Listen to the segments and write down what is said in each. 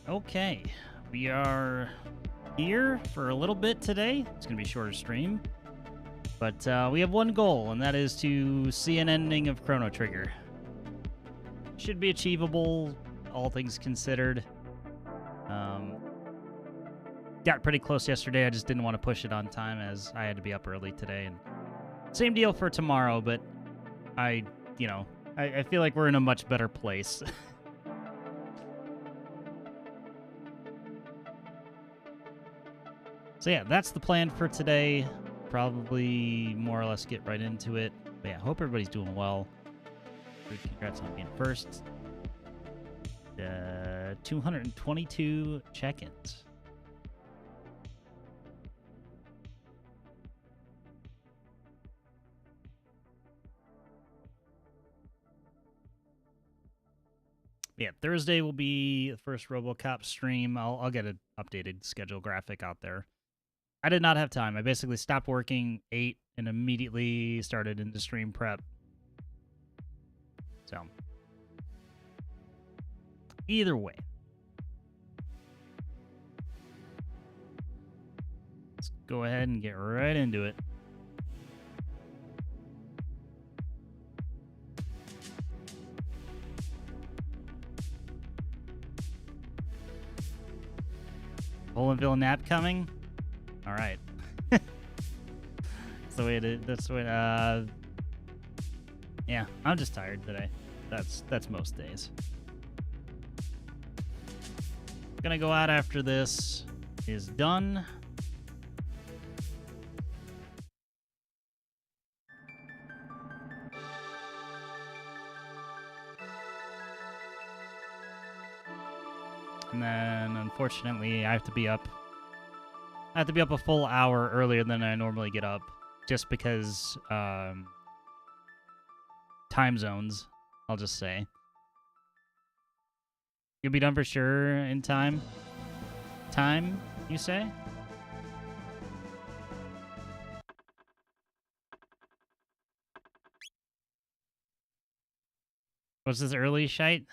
Okay, we are here for a little bit today. It's going to be a shorter stream. But we have one goal, and that is to see an ending of Chrono Trigger. Should be achievable, all things considered. Got pretty close yesterday. I just didn't want to push it on time as I had to be up early today. And same deal for tomorrow, but I feel like we're in a much better place. So yeah, that's the plan for today. Probably more or less get right into it. But yeah, hope everybody's doing well. Congrats on being first. 222 check-ins. Yeah, Thursday will be the first RoboCop stream. I'll get an updated schedule graphic out there. I did not have time. I basically stopped working, ate, and immediately started into stream prep. So, either way. Let's go ahead and get right into it. Polandville nap coming? All right. That's the way it is. That's the way. Yeah, I'm just tired today. That's most days. Gonna go out after this is done. And then, unfortunately, I have to be up a full hour earlier than I normally get up, just because time zones, I'll just say. You'll be done for sure in time? Time, you say? Was this early, shite?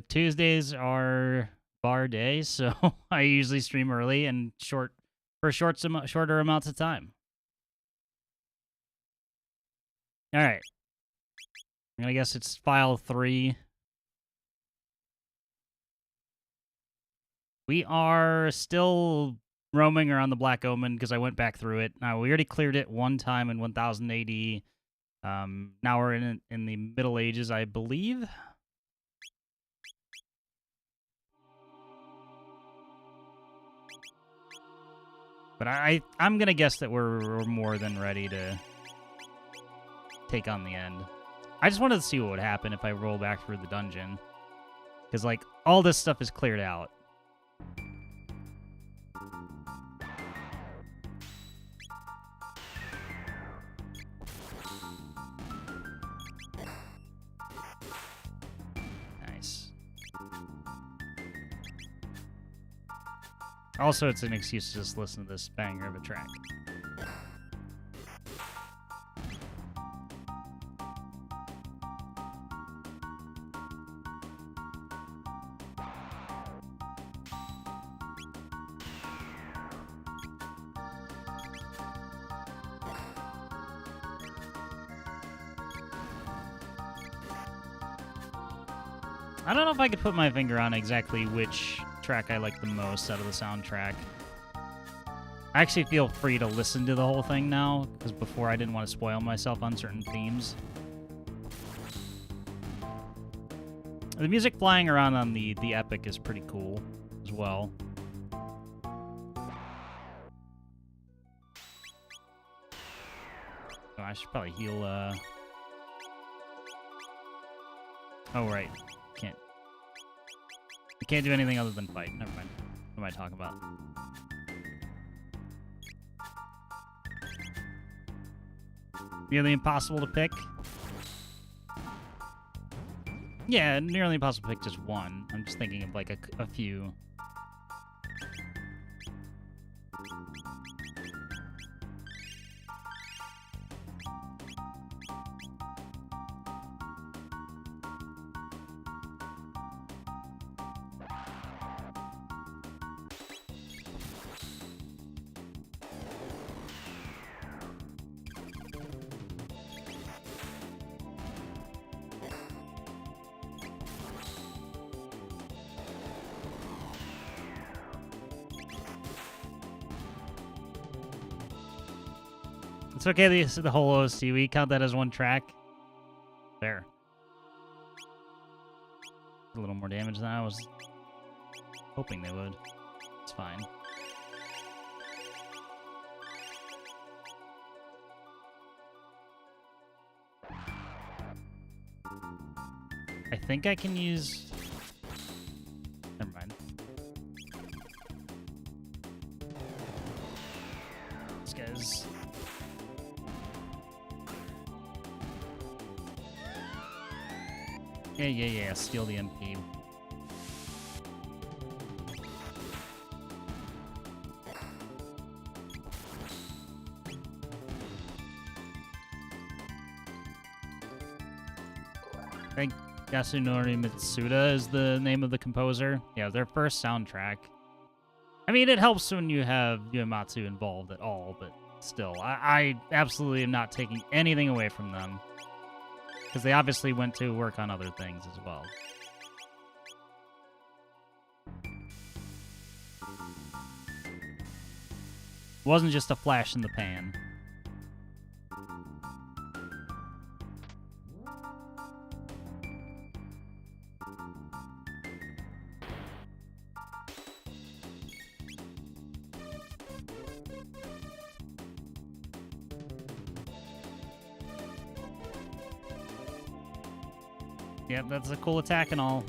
Tuesdays are bar day, so I usually stream early and shorter amounts of time. All right. I guess it's file 3. We are still roaming around the Black Omen because I went back through it. Now, we already cleared it one time in 1000 AD. Now we're in the Middle Ages, I believe. But I'm going to guess that we're more than ready to take on the end. I just wanted to see what would happen if I roll back through the dungeon. Because, like, all this stuff is cleared out. Nice. Also, it's an excuse to just listen to this banger of a track. I don't know if I could put my finger on exactly which track I like the most out of the soundtrack. I actually feel free to listen to the whole thing now, because before I didn't want to spoil myself on certain themes. The music flying around on the Epic is pretty cool as well. Oh, I should probably heal, Oh, right. I can't do anything other than fight. Never mind. What am I talking about? Nearly impossible to pick? Yeah, nearly impossible to pick just one. I'm just thinking of, like, a few. It's okay, the whole OST, we count that as one track. There. A little more damage than I was hoping they would. It's fine. I think I can use... Never mind. This guy's... Yeah. Steal the MP. I think Yasunori Mitsuda is the name of the composer. Yeah, their first soundtrack. I mean, it helps when you have Uematsu involved at all, but still, I absolutely am not taking anything away from them. Because they obviously went to work on other things as well. It wasn't just a flash in the pan. Yep, that's a cool attack and all.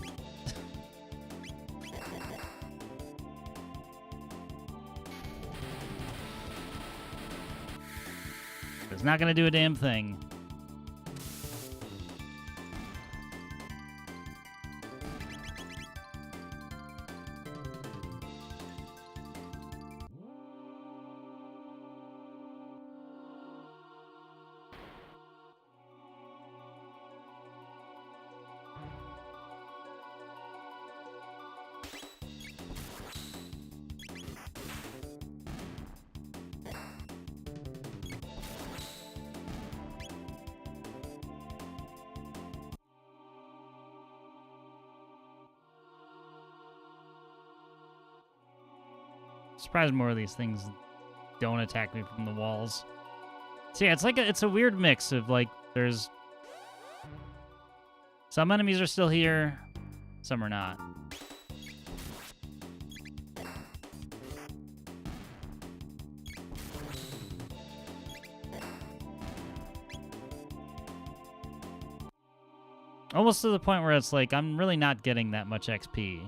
It's not gonna do a damn thing. Surprised more of these things don't attack me from the walls. So yeah, it's like it's a weird mix of like there's some enemies are still here, some are not. Almost to the point where it's like I'm really not getting that much XP.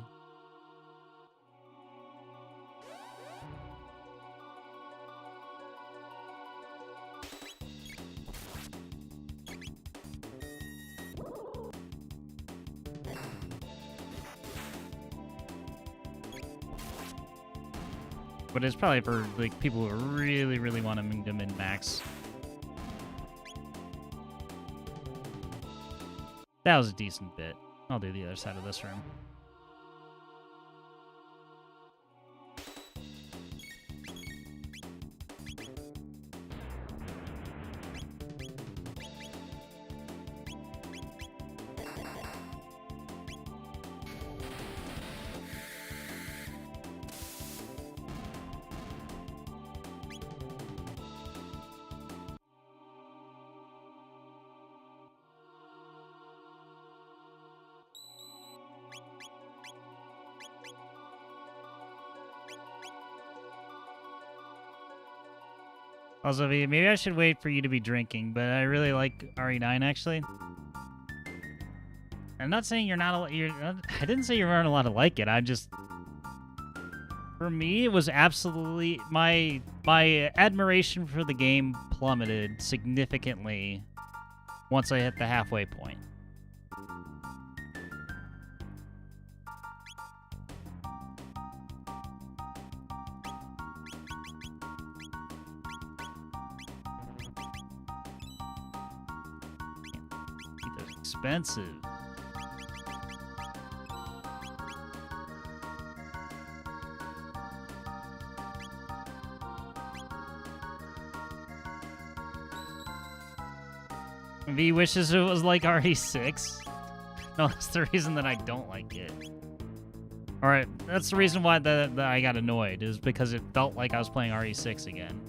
But it's probably for like people who really want to min-max. That was a decent bit. I'll do the other side of this room. Also, maybe I should wait for you to be drinking, but I really like RE9 actually. I'm not saying you're not. I didn't say you weren't allowed to like it. I just, for me, it was absolutely my admiration for the game plummeted significantly once I hit the halfway point. Expensive. V wishes it was like RE6. No, that's the reason that I don't like it. Alright, that's the reason why that I got annoyed, is because it felt like I was playing RE6 again.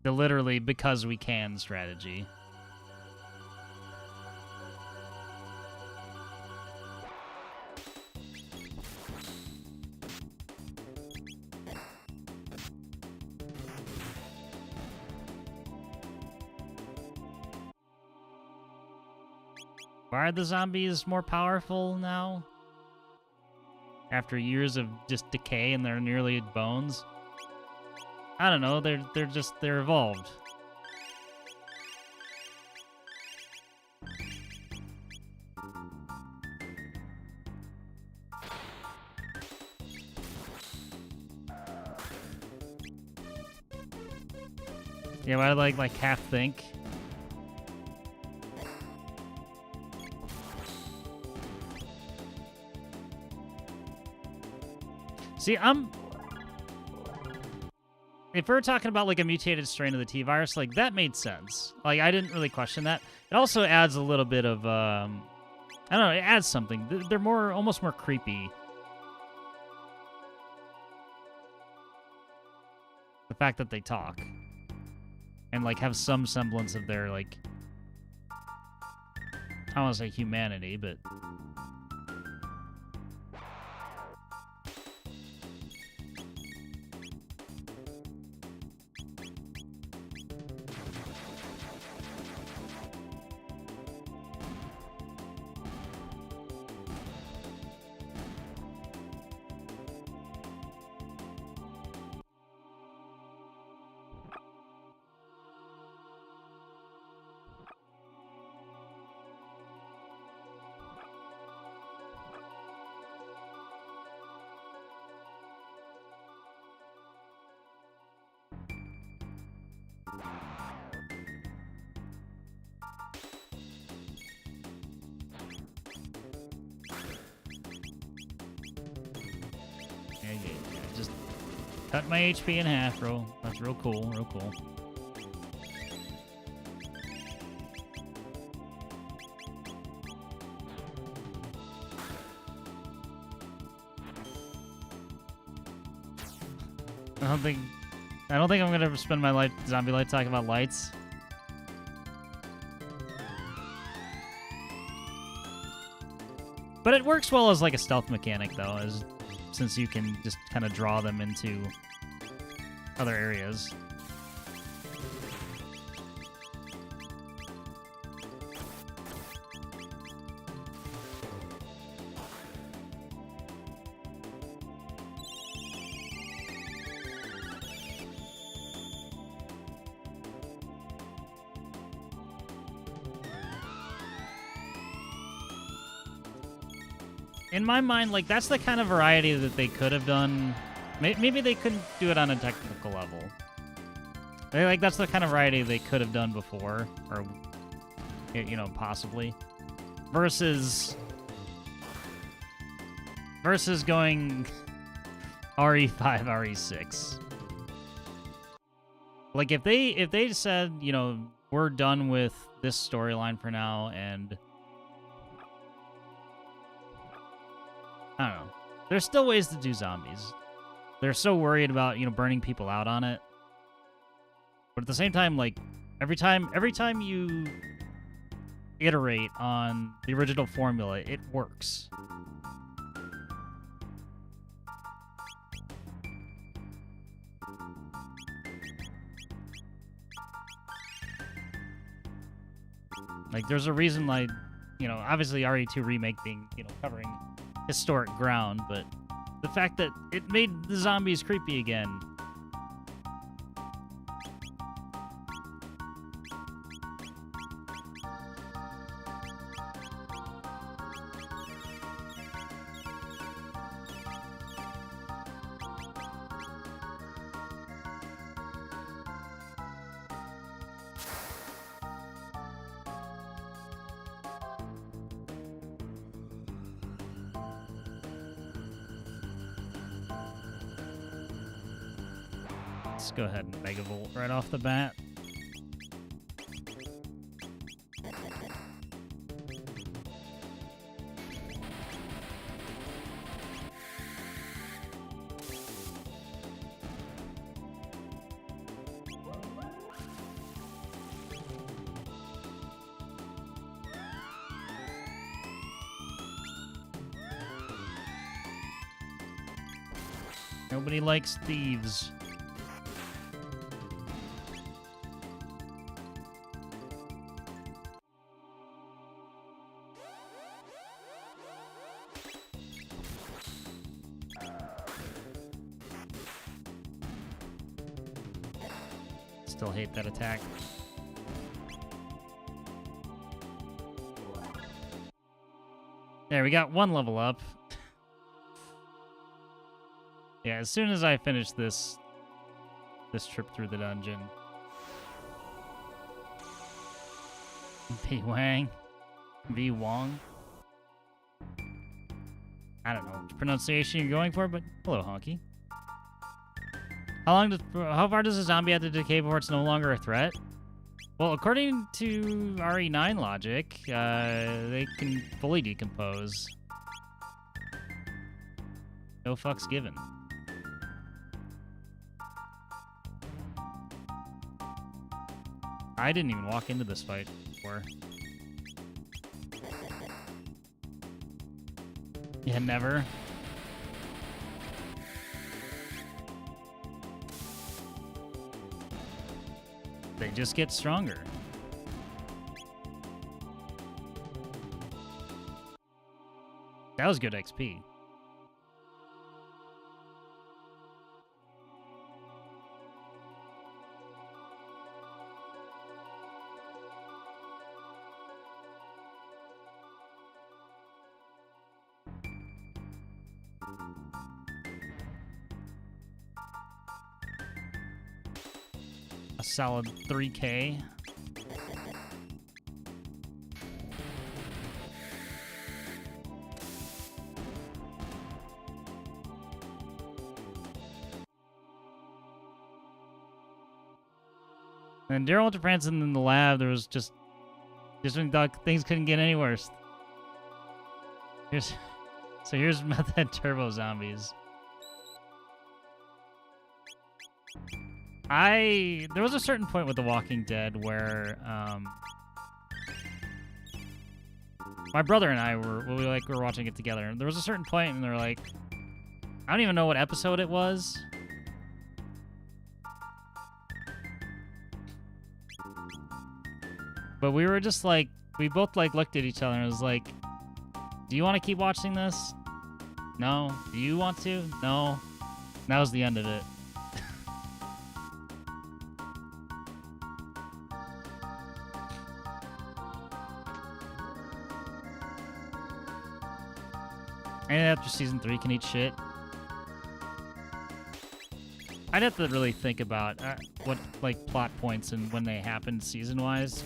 The literally because we can strategy. Why are the zombies more powerful now? After years of just decay and they're nearly bones? I don't know, they're evolved. Yeah, I like half think. See, if we're talking about like a mutated strain of the T virus, like that made sense. Like I didn't really question that. It also adds a little bit of I don't know, it adds something. They're almost more creepy. The fact that they talk and like have some semblance of their like, I don't want to say humanity, but just cut my HP in half, bro. That's real cool, real cool. I don't think I'm gonna spend my zombie life talking about lights. But it works well as like a stealth mechanic, though, since you can just kind of draw them into other areas. In my mind, like, that's the kind of variety that they could have done. Maybe they couldn't do it on a technical level. Like, that's the kind of variety they could have done before, or, you know, possibly. Versus going RE5, RE6. Like, if they said, you know, we're done with this storyline for now, and I don't know. There's still ways to do zombies. They're so worried about, you know, burning people out on it. But at the same time, like, every time you iterate on the original formula, it works. Like, there's a reason, like, you know, obviously RE2 Remake being, you know, covering historic ground, but the fact that it made the zombies creepy again. Let's go ahead and Megavolt right off the bat. Nobody likes thieves. Still hate that attack. There, we got one level up. Yeah, as soon as I finish this trip through the dungeon. V Wang. V Wong. I don't know which pronunciation you're going for, but hello, Honky. How far does a zombie have to decay before it's no longer a threat? Well, according to RE9 logic, they can fully decompose. No fucks given. I didn't even walk into this fight before. Yeah, never. They just get stronger. That was good XP. A solid 3K. And Daryl went to Branson in the lab. There was just when he thought things couldn't get any worse. Here's Method Turbo Zombies. There was a certain point with The Walking Dead where my brother and I were watching it together, and there was a certain point and they're like, I don't even know what episode it was. But we were just like, we both like looked at each other and was like, do you want to keep watching this? No. Do you want to? No. And that was the end of it. And after season 3 can eat shit. I'd have to really think about what like plot points and when they happened season-wise.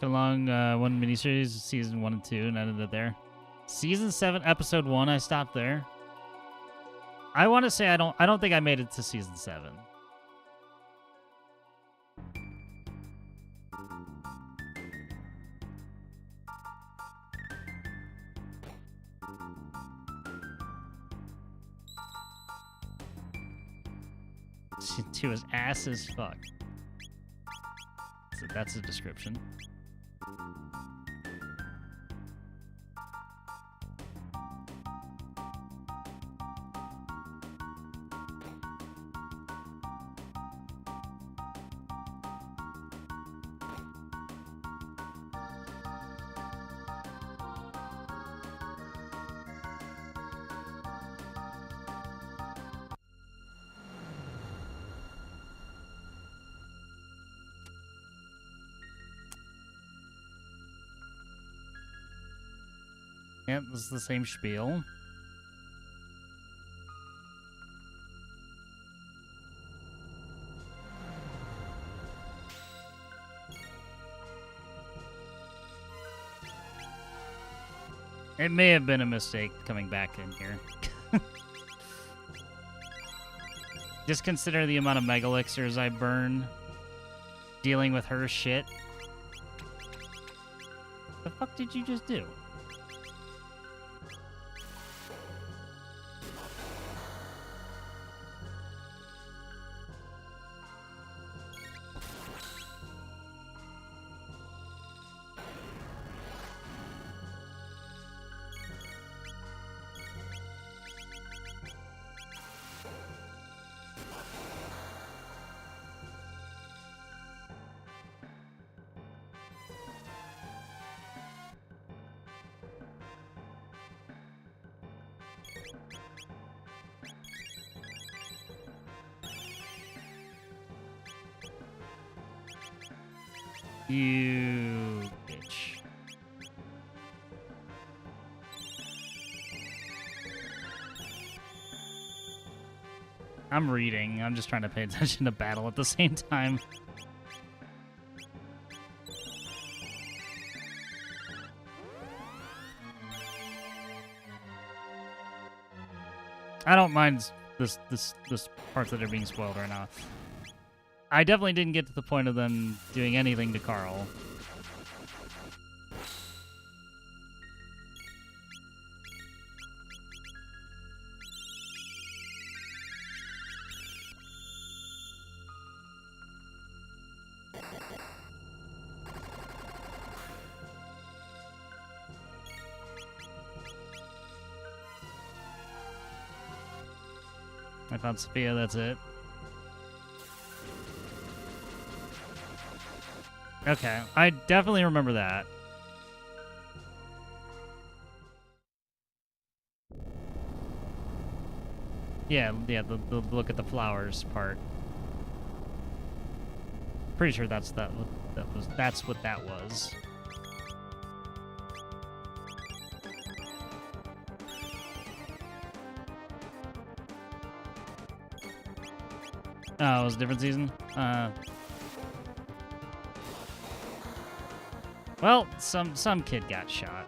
Along one miniseries, season 1 and 2, and ended it there. Season 7, episode 1, I stopped there. I want to say I don't think I made it to season 7. Season 2 is ass as fuck. So that's a description. Yep, this is the same spiel. It may have been a mistake coming back in here. Just consider the amount of mega elixirs I burn dealing with her shit. The fuck did you just do? You bitch. I'm reading. I'm just trying to pay attention to battle at the same time. I don't mind this parts that are being spoiled right now. I definitely didn't get to the point of them doing anything to Carl. I found Sophia, that's it. Okay, I definitely remember that. Yeah, the look at the flowers part. Pretty sure that's what that was. Oh, it was a different season? Well, some kid got shot.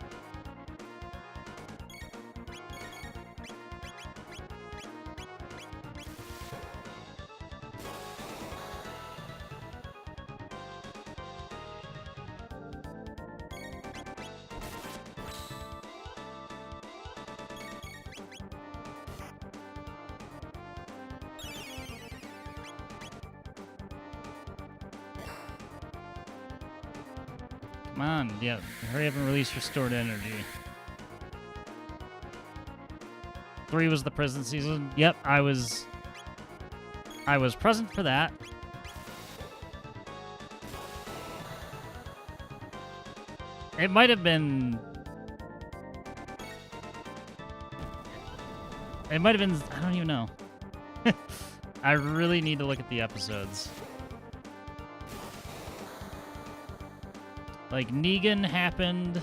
Come on, yeah, hurry up and release your stored energy. 3 was the prison season. Yep, I was present for that. It might have been. I don't even know. I really need to look at the episodes. Like, Negan happened.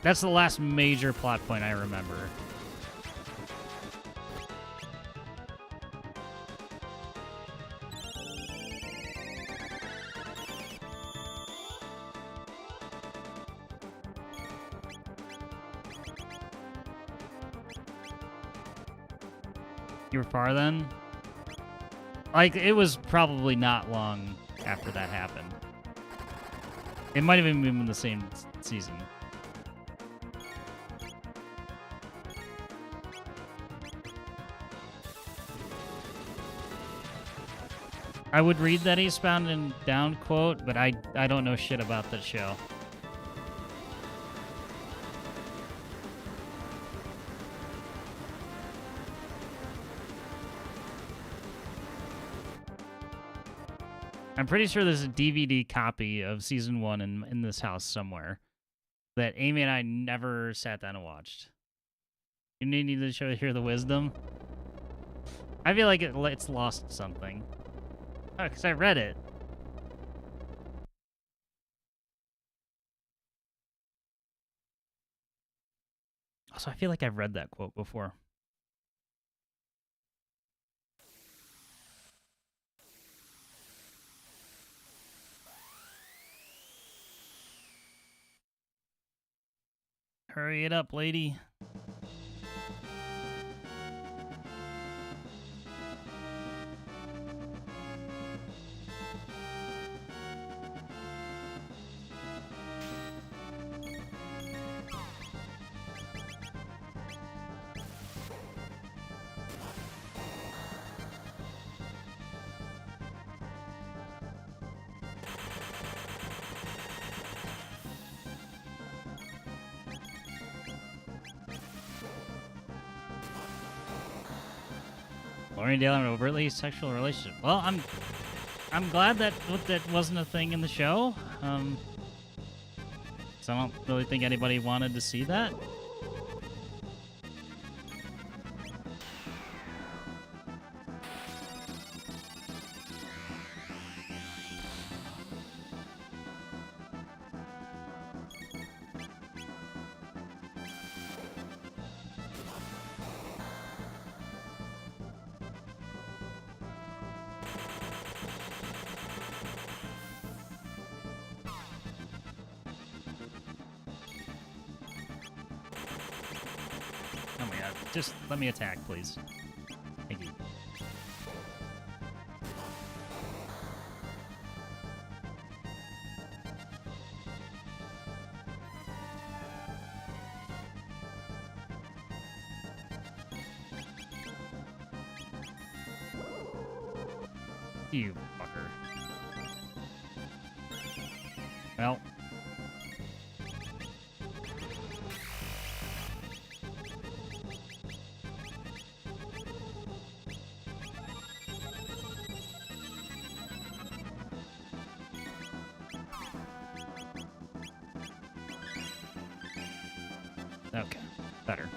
That's the last major plot point I remember. You were far then? Like, it was probably not long after that happened. It might have even been in the same season. I would read that Eastbound and Down quote, but I don't know shit about that show. I'm pretty sure there's a DVD copy of season 1 in this house somewhere that Amy and I never sat down and watched. You need to hear the wisdom. I feel like it's lost something. Oh, because I read it. Also, I feel like I've read that quote before. Hurry it up, lady. Lauren Dale an overtly sexual relationship. Well, I'm glad that wasn't a thing in the show. So I don't really think anybody wanted to see that. Just let me attack, please. Thank you. You fucker. Well. Okay, better.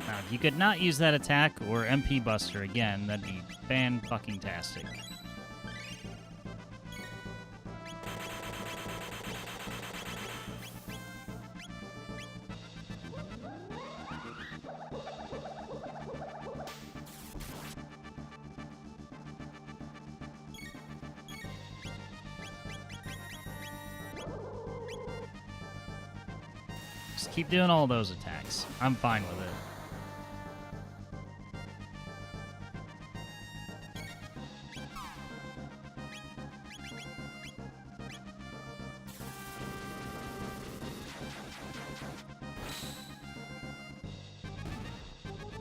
Now, if you could not use that attack or MP Buster again, that'd be fan-fucking-tastic. Just keep doing all those attacks. I'm fine with it.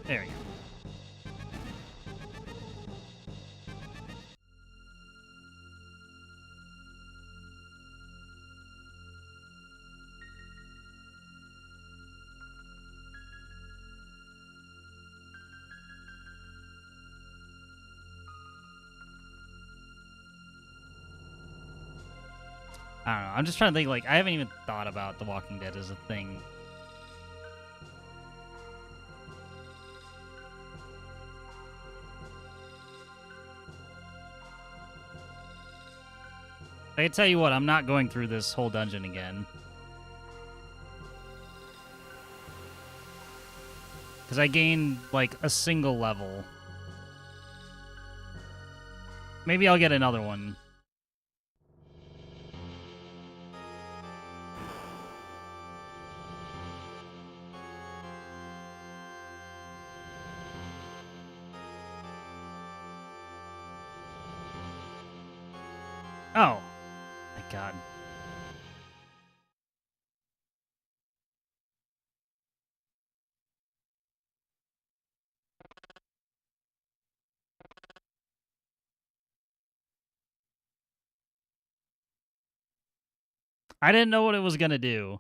There we go. I don't know. I'm just trying to think, like, I haven't even thought about The Walking Dead as a thing. I can tell you what, I'm not going through this whole dungeon again. Because I gained, like, a single level. Maybe I'll get another one. Oh. Thank God. I didn't know what it was gonna do.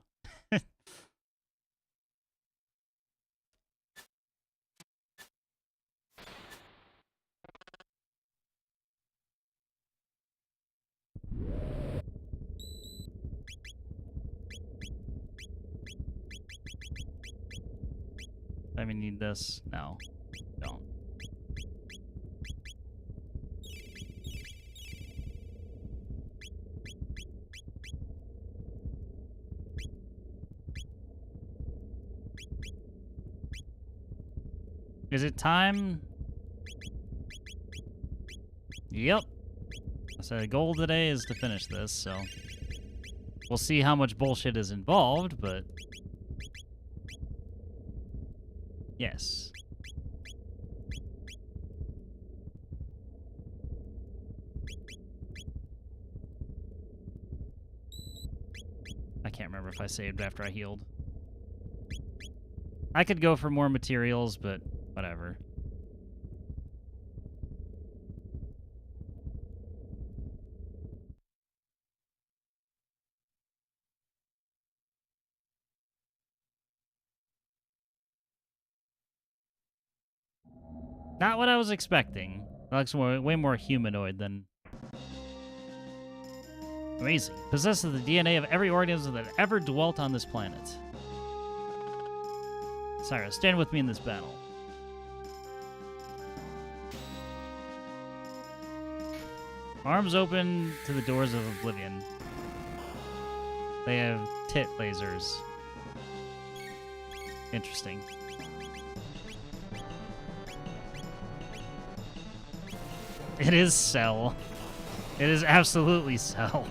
I even need this? No. Don't. Is it time? Yep. So the goal today is to finish this, so we'll see how much bullshit is involved, but yes. I can't remember if I saved after I healed. I could go for more materials, but whatever. Not what I was expecting. That looks way more humanoid than... Amazing. Possesses the DNA of every organism that ever dwelt on this planet. Cyrus, stand with me in this battle. Arms open to the doors of oblivion. They have tit lasers. Interesting. It is Cell. It is absolutely Cell.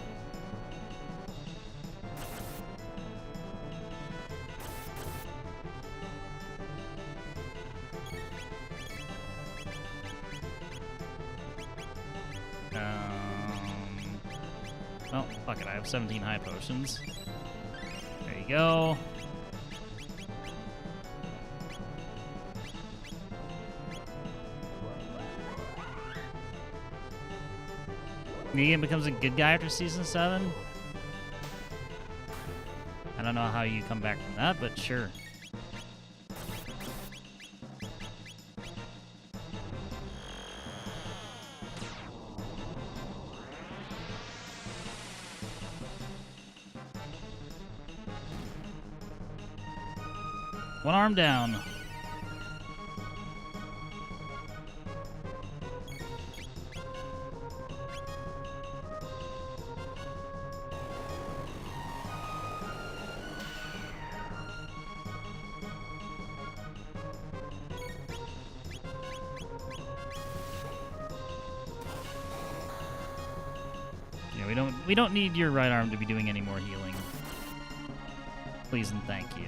Oh, fuck it, I have 17 high potions. There you go. Negan becomes a good guy after Season 7? I don't know how you come back from that, but sure. One arm down. Yeah, we don't need your right arm to be doing any more healing. Please and thank you.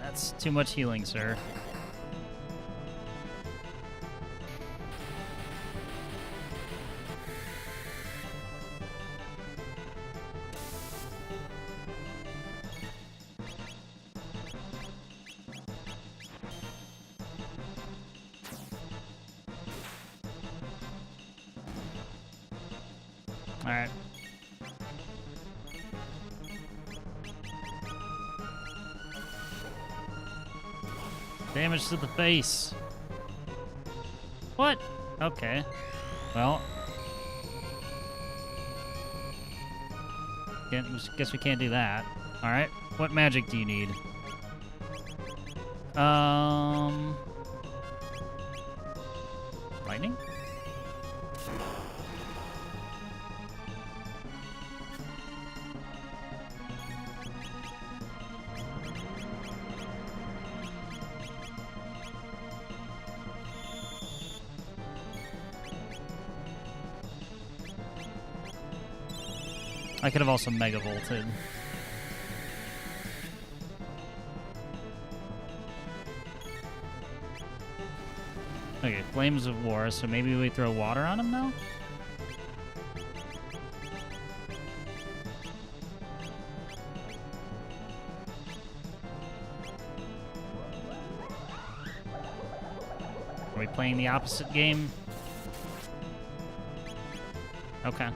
That's too much healing, sir. All right. Damage to the face. What? Okay. Well. Guess we can't do that. Alright. What magic do you need? Lightning? I could have also mega volted. Okay, Flames of War, so maybe we throw water on him now? Are we playing the opposite game? Okay.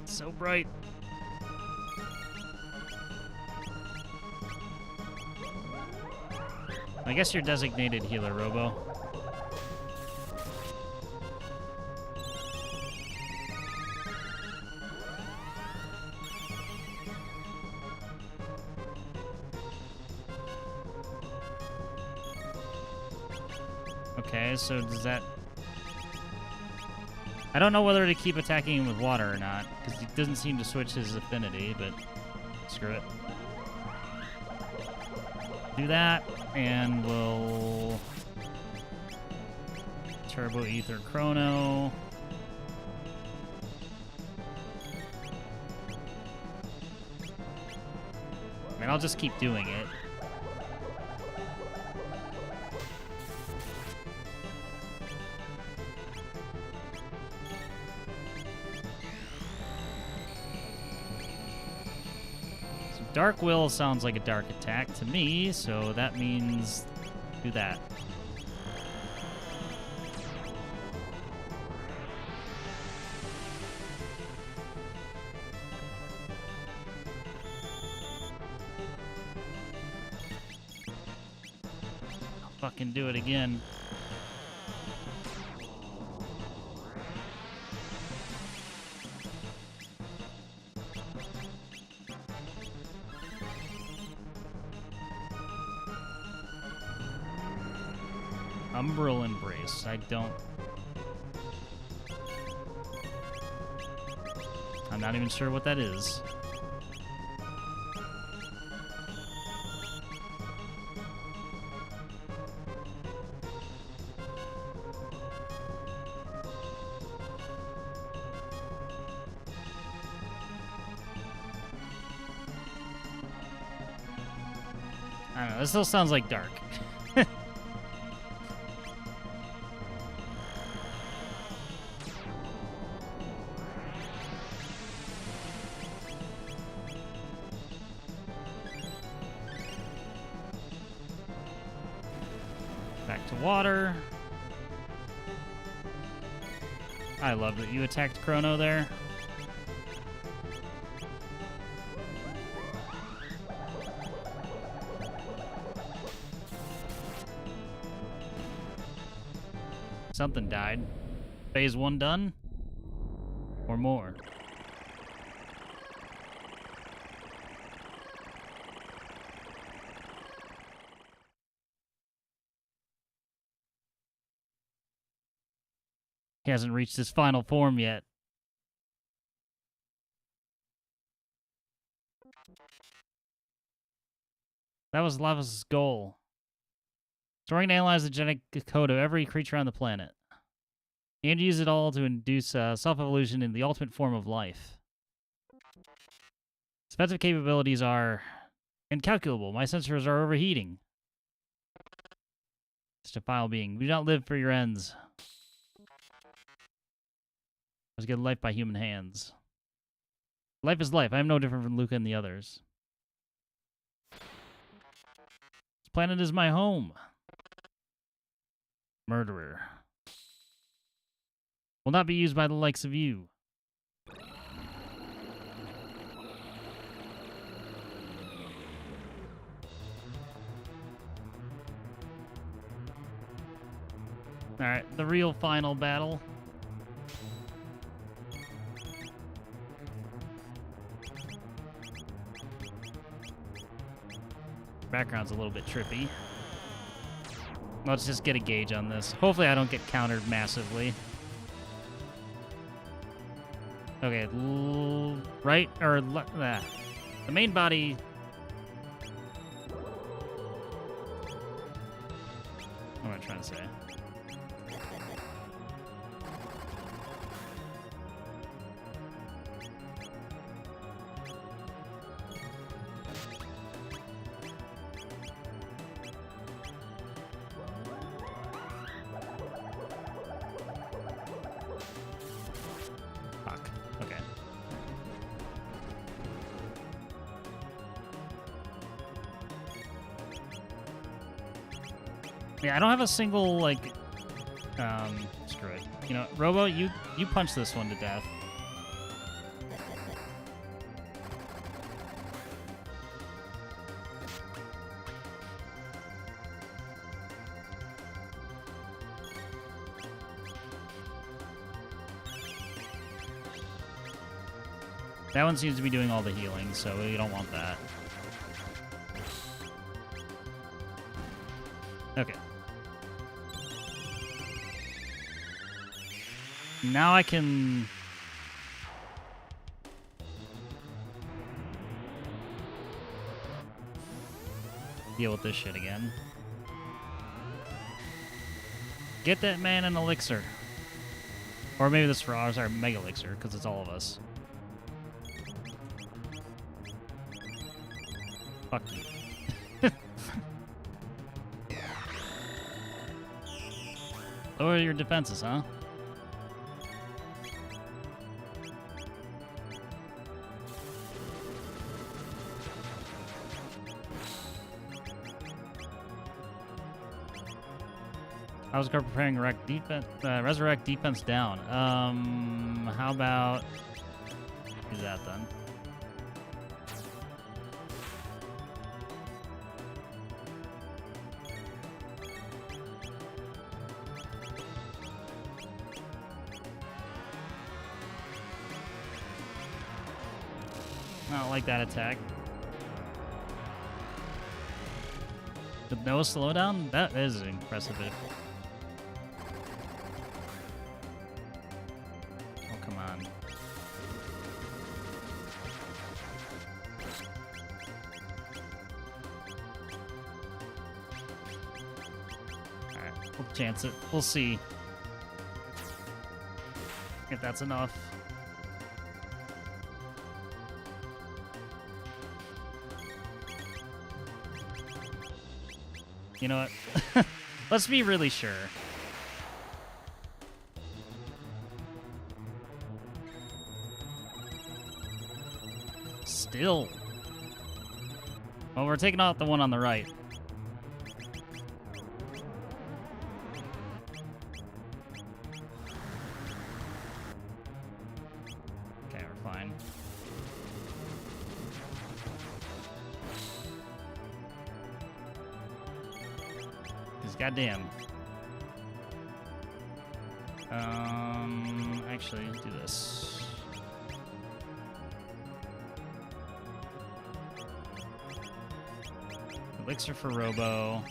So bright. I guess you're designated healer, Robo. Okay, so does that... I don't know whether to keep attacking him with water or not, because he doesn't seem to switch his affinity, but screw it. Do that, and we'll Turbo Ether Chrono. I mean, I'll just keep doing it. Dark Will sounds like a dark attack to me, so that means do that. fucking do it again. Umbral Embrace. I don't... I'm not even sure what that is. I don't know. This still sounds like dark. Back to water. I love that you attacked Chrono there. Something died. Phase 1 done? Or more? He hasn't reached his final form yet. That was Lavos' goal. Trying to analyze the genetic code of every creature on the planet. And use it all to induce self-evolution in the ultimate form of life. Defensive capabilities are incalculable. My sensors are overheating. Just a foul being. We do not live for your ends. I was given life by human hands. Life is life. I am no different from Luca and the others. This planet is my home. Murderer. Will not be used by the likes of you. Alright, the real final battle. Background's a little bit trippy. Let's just get a gauge on this. Hopefully I don't get countered massively. Okay, right? Or the main body... What am I trying to say? Yeah, I don't have a single, like, screw it. You know, Robo, you punch this one to death. That one seems to be doing all the healing, so we don't want that. Okay. Now I can... deal with this shit again. Get that man an elixir. Or maybe this for ours, our mega elixir, because it's all of us. Fuck you. Lower your defenses, huh? I was preparing resurrect defense down. How about do that then? I don't like that attack. With no slowdown? That is impressive. Oh, come on. Alright, we'll chance it. We'll see if that's enough. You know what? Let's be really sure. Still. Well, we're taking out the one on the right. Okay, we're fine. Goddamn. Actually, do this. Elixir for Robo.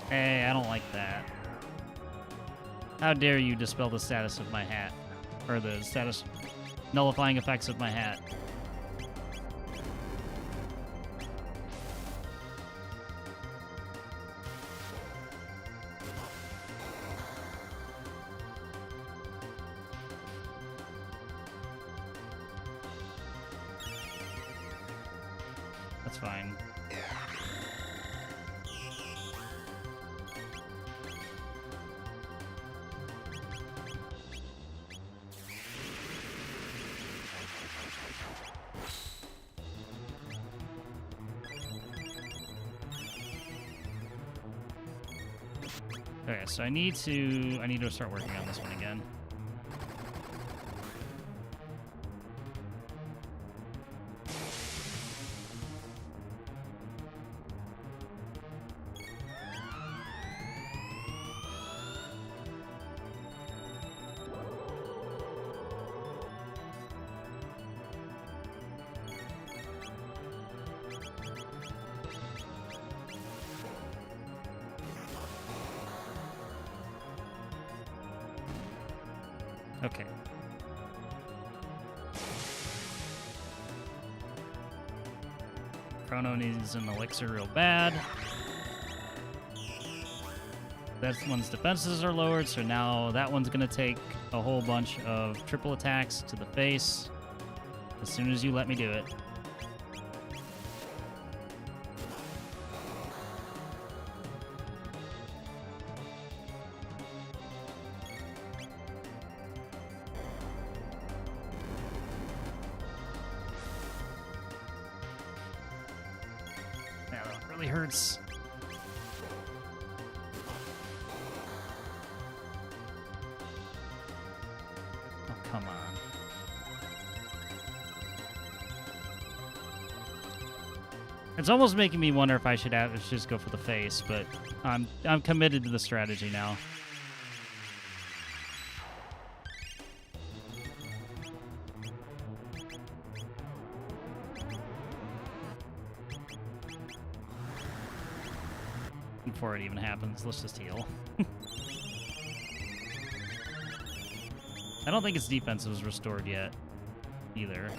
Hey, I don't like that. How dare you dispel the status of my hat? Or the status nullifying effects of my hat. That's fine. Okay, so I need to start working on this one again. Okay. Chrono needs an elixir real bad. That one's defenses are lowered, so now that one's gonna take a whole bunch of triple attacks to the face as soon as you let me do it. Hurts. Oh, come on. It's almost making me wonder if I should just go for the face, but I'm committed to the strategy now. Before it even happens, let's just heal. I don't think its defense was restored yet, either.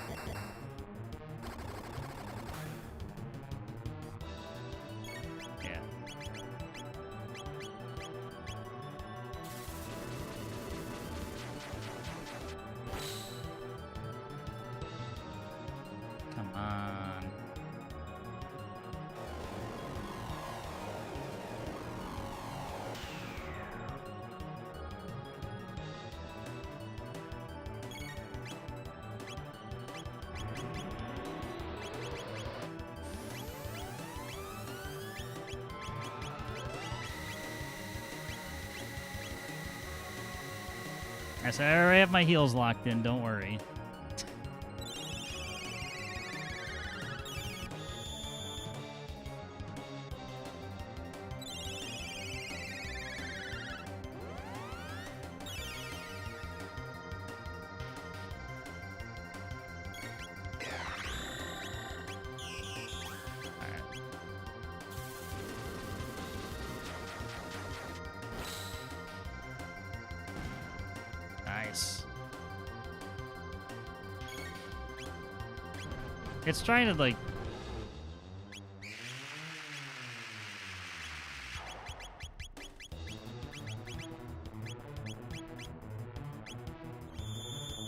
Yeah. Come on. I said I already have my heels locked in, don't worry. Nice. It's trying to, like...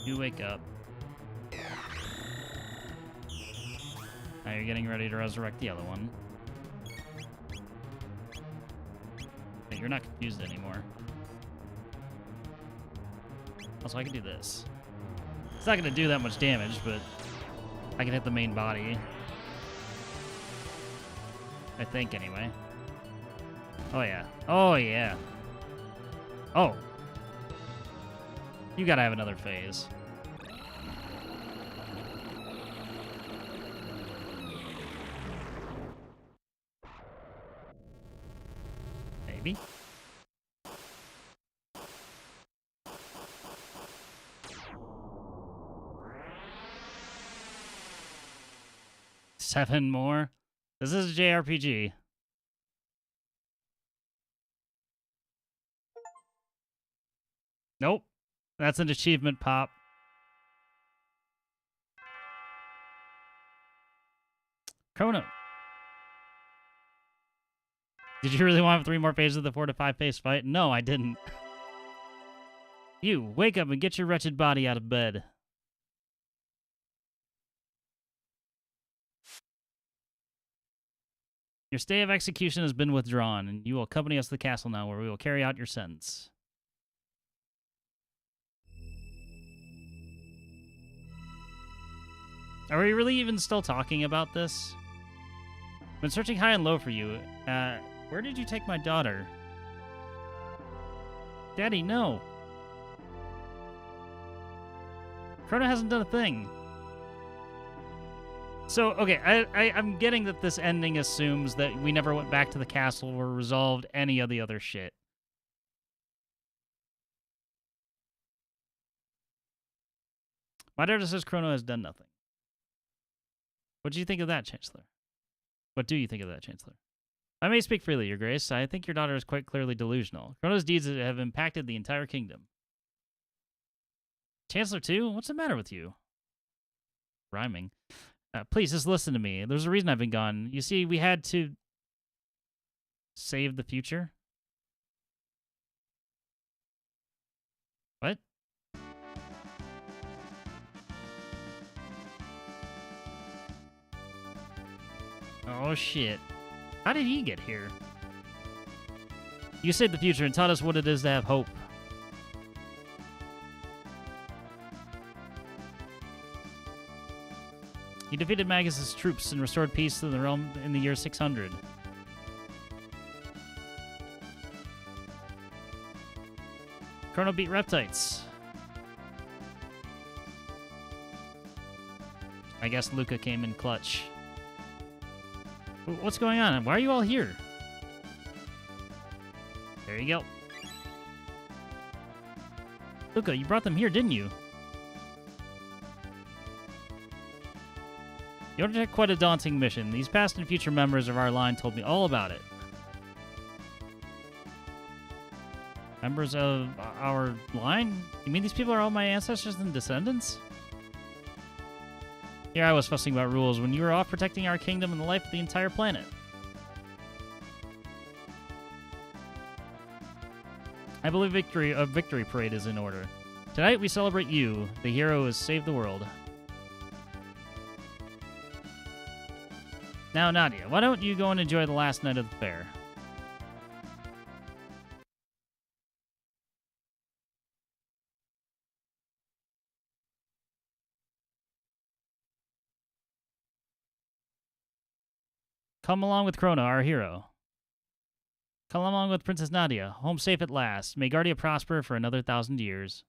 You wake up. Now you're getting ready to resurrect the other one. Okay, you're not confused anymore. Also, I can do this. It's not going to do that much damage, but I can hit the main body. I think, anyway. Oh, yeah. Oh, yeah. Oh. You gotta have another phase. Maybe. Seven more? This is a JRPG. Nope. That's an achievement pop. Chrono. Did you really want 3 more phases of the 4 to 5 phase fight? No, I didn't. You, wake up and get your wretched body out of bed. Your stay of execution has been withdrawn, and you will accompany us to the castle now, where we will carry out your sentence. Are we really even still talking about this? I've been searching high and low for you. Where did you take my daughter? Daddy, no. Chrono hasn't done a thing. So, okay, I'm getting that this ending assumes that we never went back to the castle or resolved any of the other shit. My daughter says Chrono has done nothing. What do you think of that, Chancellor? What do you think of that, Chancellor? I may speak freely, Your Grace. I think your daughter is quite clearly delusional. Chrono's deeds have impacted the entire kingdom. Chancellor, too? What's the matter with you? Rhyming. Please, just listen to me. There's a reason I've been gone. You see, we had to save the future. What? Oh, shit. How did he get here? You saved the future and taught us what it is to have hope. You defeated Magus' troops and restored peace to the realm in the year 600. Chrono beat Reptites. I guess Luca came in clutch. What's going on? Why are you all here? There you go. Luca, you brought them here, didn't you? You undertook quite a daunting mission. These past and future members of our line told me all about it. Members of our line? You mean these people are all my ancestors and descendants? Here I was fussing about rules when you were off protecting our kingdom and the life of the entire planet. I believe a victory parade is in order. Tonight we celebrate you, the hero who has saved the world. Now, Nadia, why don't you go and enjoy the last night of the fair? Come along with Chrono, our hero. Come along with Princess Nadia. Home safe at last. May Guardia prosper for another 1,000 years.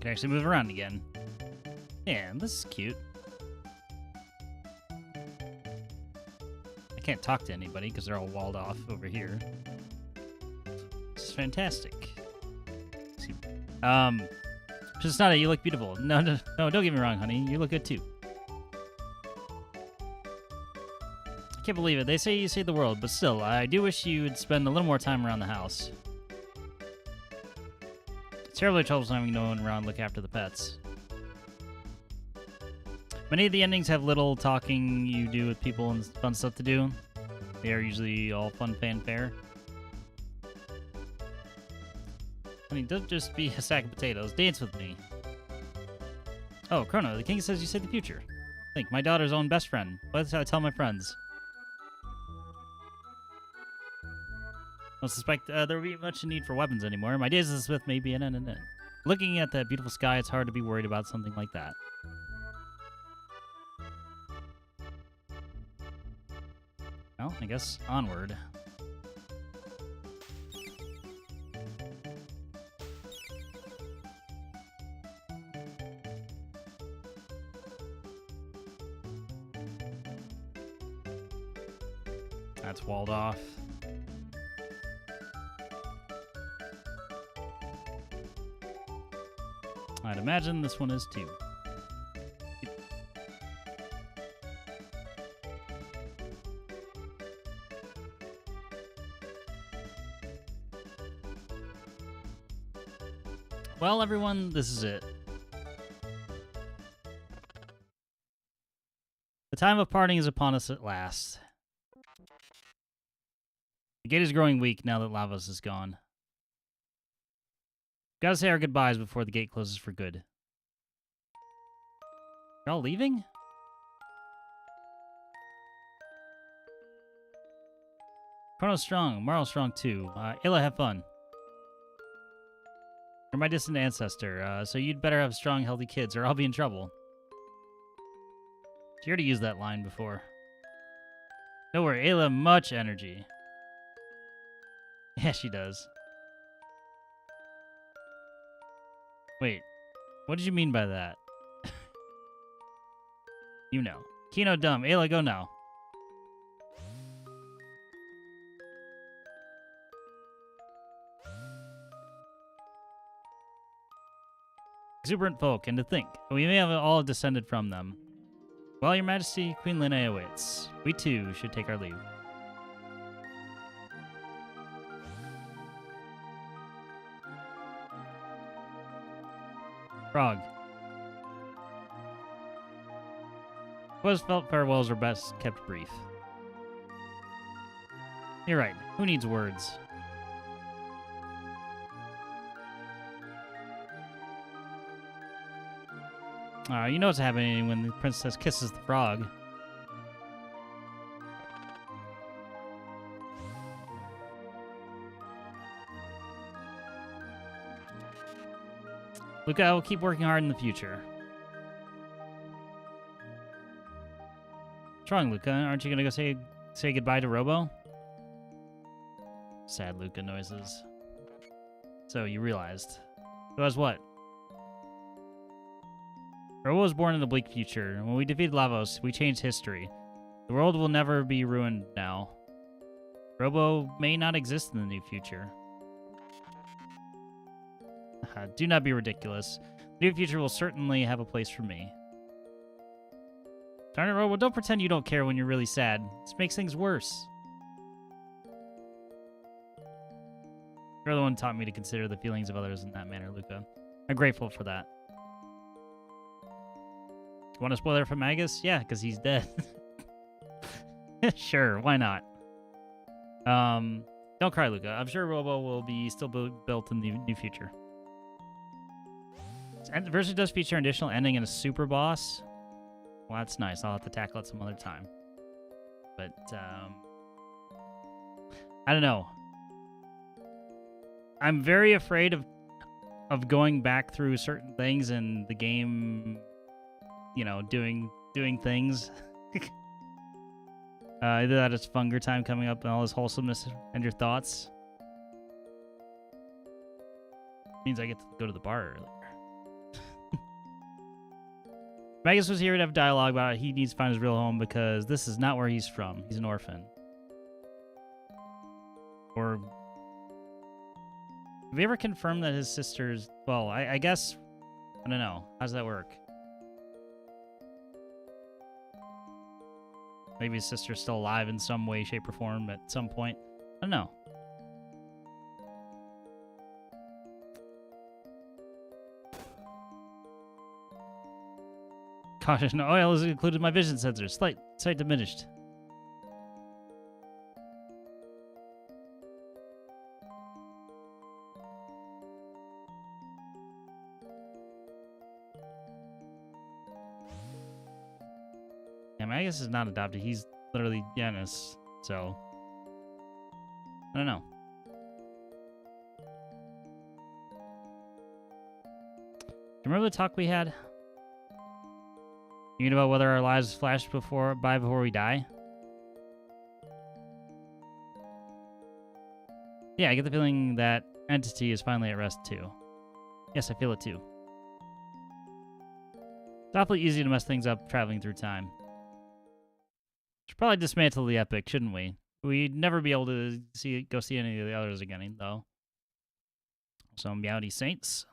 can actually move around again. Yeah, this is cute. I can't talk to anybody because they're all walled off over here. This is fantastic. Just not you look beautiful. No, don't get me wrong, honey. You look good too. I can't believe it. They say you save the world, but still, I do wish you would spend a little more time around the house. It's terribly troublesome having no one around to look after the pets. Many of the endings have little talking you do with people and fun stuff to do. They are usually all fun fanfare. I mean, don't just be a sack of potatoes. Dance with me. Oh, Chrono, the king says you say the future. Think, my daughter's own best friend. What did I tell my friends? Don't suspect there will be much need for weapons anymore. My days as a smith may be an end. Looking at that beautiful sky, it's hard to be worried about something like that. Well, I guess onward. That's walled off. I'd imagine this one is too. Well, everyone, this is it. The time of parting is upon us at last. The gate is growing weak now that Lavos is gone. Gotta say our goodbyes before the gate closes for good. You're all leaving? Chrono's strong, Marl's strong too. Ayla, have fun. You're my distant ancestor, so you'd better have strong, healthy kids or I'll be in trouble. She already used that line before. Don't worry, Ayla, much energy. Yeah, she does. Wait, what did you mean by that? You know. Kino dumb. Ayla, go now. Exuberant folk, and to think, we may have all descended from them. Well, Your Majesty, Queen Linnaea awaits. We too should take our leave. Frog. Was felt farewells are best kept brief. You're right. Who needs words? You know what's happening when the princess kisses the frog. Luca, I will keep working hard in the future. What's wrong, Luca? Aren't you gonna go say goodbye to Robo? Sad Luca noises. So you realized. So as what? Robo was born in the bleak future. When we defeated Lavos, we changed history. The world will never be ruined now. Robo may not exist in the new future. Do not be ridiculous. The new future will certainly have a place for me. Darn it, Robo, don't pretend you don't care when you're really sad. This makes things worse. You're the one who taught me to consider the feelings of others in that manner, Luca. I'm grateful for that. You want to spoil it for Magus? Yeah, because he's dead. Sure, why not? Don't cry, Luca. I'm sure Robo will be still built in the new future. The version does feature an additional ending and a super boss. Well, that's nice. I'll have to tackle it some other time. But, I don't know. I'm very afraid of going back through certain things in the game, you know, doing things. Either that it's Funger time coming up and all this wholesomeness and your thoughts. Means I get to go to the bar earlier. Magus was here to have dialogue about it. He needs to find his real home because this is not where he's from. He's an orphan. Or... Have we ever confirmed that his sister's... Well, I guess... I don't know. How does that work? Maybe his sister's still alive in some way, shape, or form at some point. I don't know. Caution, oil is included in my vision sensor. Slight diminished. Yeah, I guess he's not adopted. He's literally Yanis, so... I don't know. Do you remember the talk we had? You mean about whether our lives flash before we die? Yeah, I get the feeling that entity is finally at rest too. Yes, I feel it too. It's awfully easy to mess things up traveling through time. Should probably dismantle the epic, shouldn't we? We'd never be able to go see any of the others again, though. So, Meowdy Saints.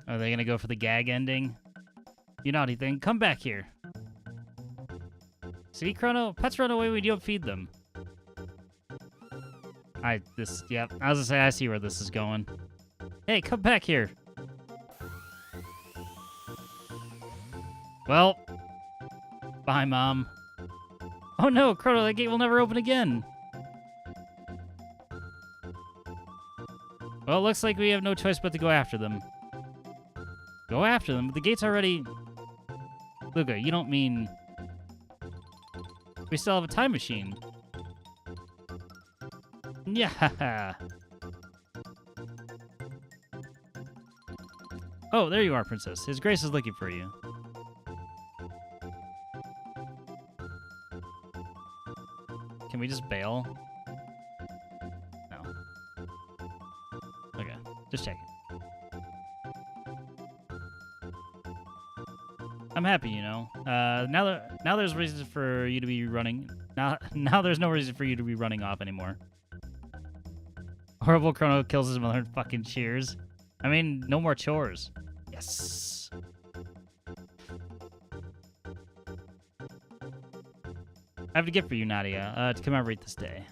Are they gonna go for the gag ending? You naughty thing, come back here. See, Chrono, pets run away when you don't feed them. Yep. I was gonna say, I see where this is going. Hey, come back here. Well, bye, Mom. Oh no, Chrono, that gate will never open again. Well, it looks like we have no choice but to go after them. Go after them? The gate's already... Luca, you don't mean... We still have a time machine. Yeah. Oh, there you are, Princess. His Grace is looking for you. Can we just bail? No. Okay, just checking. I'm happy, you know. Now there's reason for you to be running. Now there's no reason for you to be running off anymore. Horrible Chrono kills his mother and fucking cheers. I mean, no more chores. Yes. I have a gift for you, Nadia, to commemorate this day.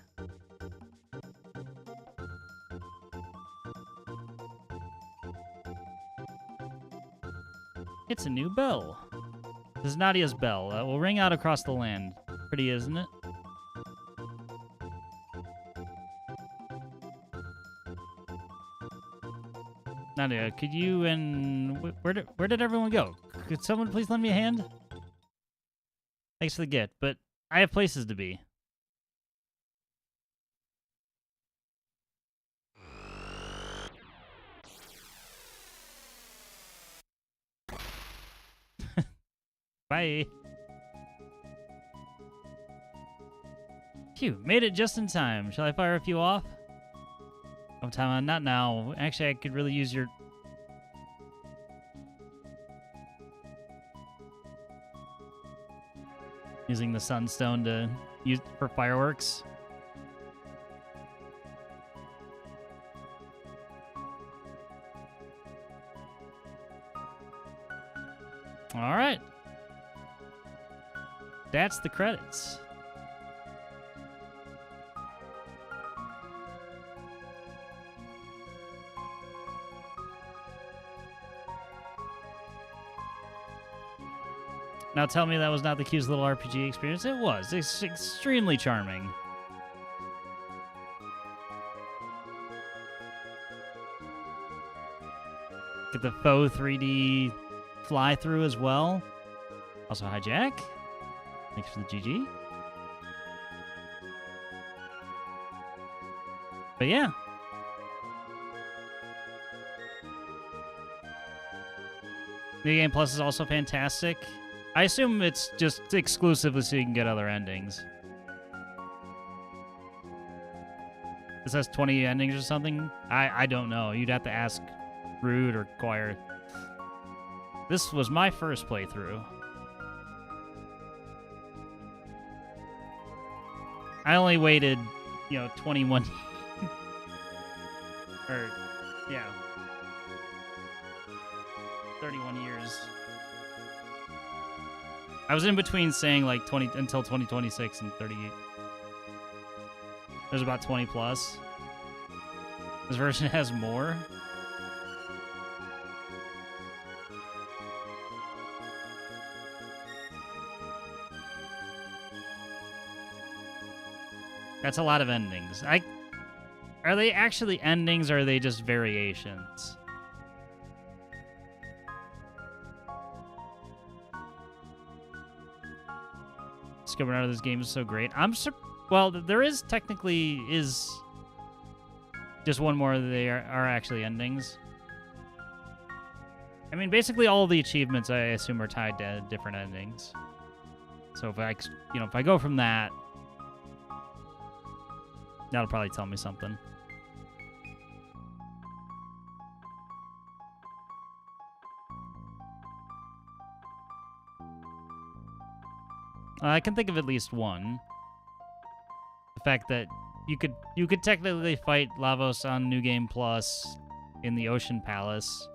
It's a new bell. This is Nadia's bell. Will ring out across the land. Pretty, isn't it? Nadia, could you and... Where did everyone go? Could someone please lend me a hand? Thanks for the gift, but I have places to be. Bye. Phew, made it just in time. Shall I fire a few off? Oh, time, not now. Actually, I could really use your... Using the sunstone to use for fireworks. All right. That's the credits. Now tell me that was not the cutest little RPG experience. It was. It's extremely charming. Get the faux 3D fly-through as well. Also, hi, Jack. Thanks for the GG. But yeah. New Game Plus is also fantastic. I assume it's just exclusively so you can get other endings. This has 20 endings or something? I don't know. You'd have to ask Rude or Choir. This was my first playthrough. I only waited, 21... or, yeah. 31 years. I was in between saying, like, 20 until 2026 and 38. There's about 20 plus. This version has more. That's a lot of endings. Are they actually endings or are they just variations? Skipping out of this game is so great. Well, there is technically just one more. They are actually endings. I mean, basically all the achievements I assume are tied to different endings. So if I go from that, that'll probably tell me something. I can think of at least one. The fact that you could technically fight Lavos on New Game Plus in the Ocean Palace.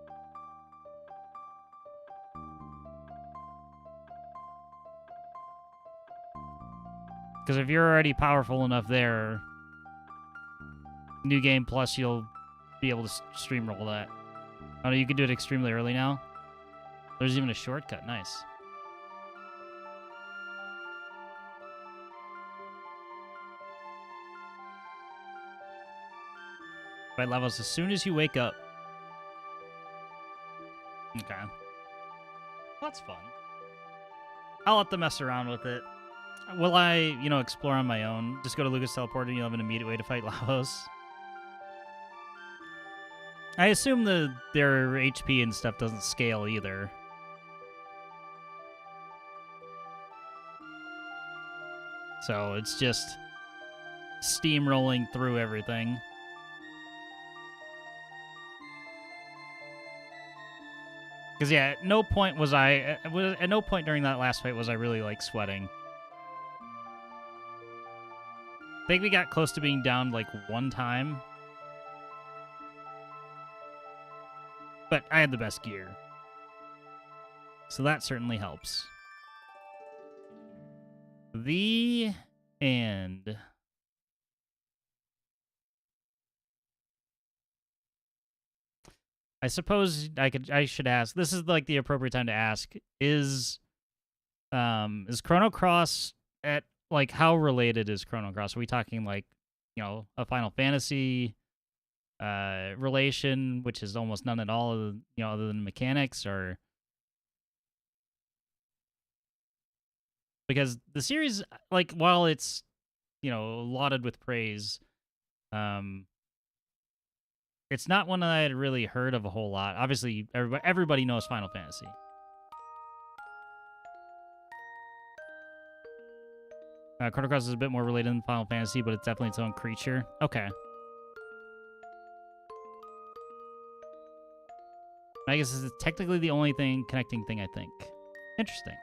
Because if you're already powerful enough there, New Game Plus, you'll be able to stream roll that. Oh, no, you can do it extremely early now. There's even a shortcut. Nice. Fight Lavos as soon as you wake up. Okay. That's fun. I'll have to mess around with it. Will I, explore on my own? Just go to Lucas Teleport and you'll have an immediate way to fight Lavos? I assume their HP and stuff doesn't scale either. So it's just steamrolling through everything. Because, yeah, at no point during that last fight was I really, like, sweating. I think we got close to being down, like, one time. But I had the best gear. So that certainly helps. The end. I suppose I should ask. This is like the appropriate time to ask. Is Chrono Cross at like how related is Chrono Cross? Are we talking like, a Final Fantasy relation, which is almost none at all, other than mechanics, or because the series, like, while it's lauded with praise, it's not one that I had really heard of a whole lot. Obviously, everybody knows Final Fantasy. Chrono Cross is a bit more related than Final Fantasy, but it's definitely its own creature. Okay. I guess this is technically the only connecting thing, I think. Interesting.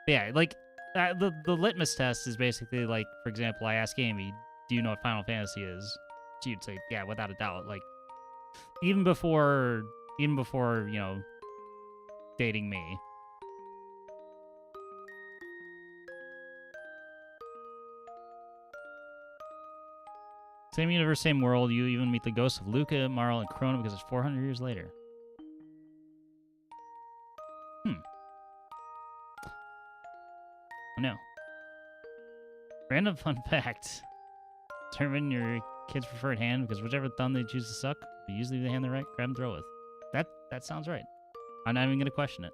Yeah, like, the litmus test is basically, like, for example, I asked Amy, do you know what Final Fantasy is? She'd say, yeah, without a doubt. Like, even before, dating me. Same universe, same world. You even meet the ghosts of Luca, Marl, and Chrono because it's 400 years later. Oh, no. Random fun fact. Determine your kid's preferred hand because whichever thumb they choose to suck, usually the hand they right, grab and throw with. That sounds right. I'm not even going to question it.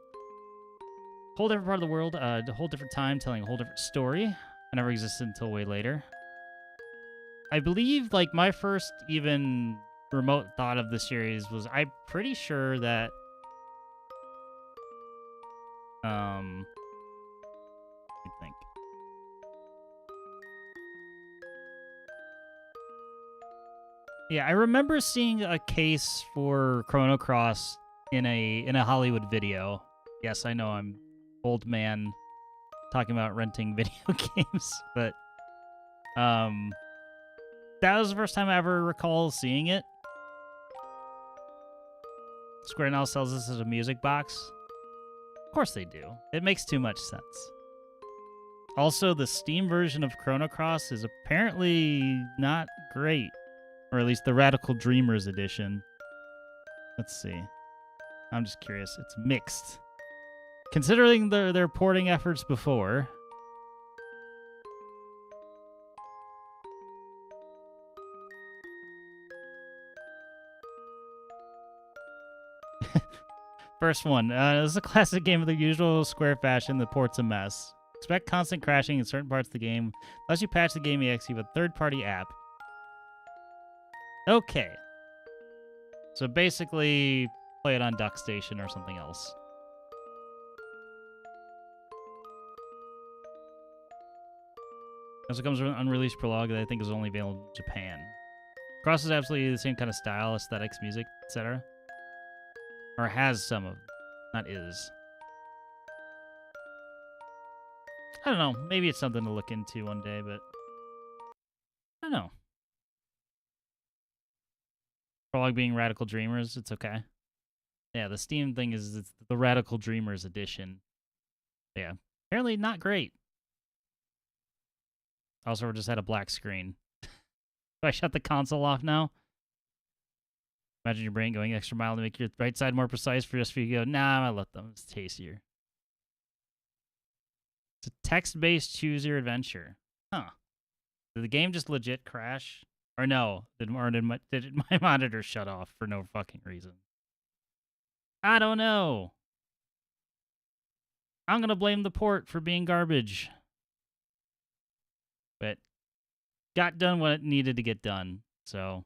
Whole different part of the world, a whole different time, telling a whole different story. I never existed until way later. I believe, like, my first even remote thought of the series was I'm pretty sure that I think. Yeah, I remember seeing a case for Chrono Cross in a Hollywood video. Yes, I know I'm old man talking about renting video games, but that was the first time I ever recall seeing it. Square now sells this as a music box. Of course they do. It makes too much sense. Also, the Steam version of Chrono Cross is apparently not great. Or at least the Radical Dreamers edition. Let's see. I'm just curious. It's mixed. Considering their porting efforts before. First one. This is a classic game of the usual Square fashion. The port's a mess. Expect constant crashing in certain parts of the game. Unless you patch the game EXE with a third-party app. Okay. So basically, play it on DuckStation or something else. Also comes with an unreleased prologue that I think is only available in Japan. Cross is absolutely the same kind of style, aesthetics, music, etc. Or has some of, not is. I don't know. Maybe it's something to look into one day, but I don't know. Prologue being Radical Dreamers, it's okay. Yeah, the Steam thing is the Radical Dreamers edition. Yeah, apparently not great. Also, we just had a black screen. Do I shut the console off now? Imagine your brain going extra mile to make your right side more precise for just for you to go, nah, I let them. It's tastier. It's a text-based choose your adventure. Huh. Did the game just legit crash? Or no? Did my monitor shut off for no fucking reason? I don't know. I'm going to blame the port for being garbage. But got done what it needed to get done. So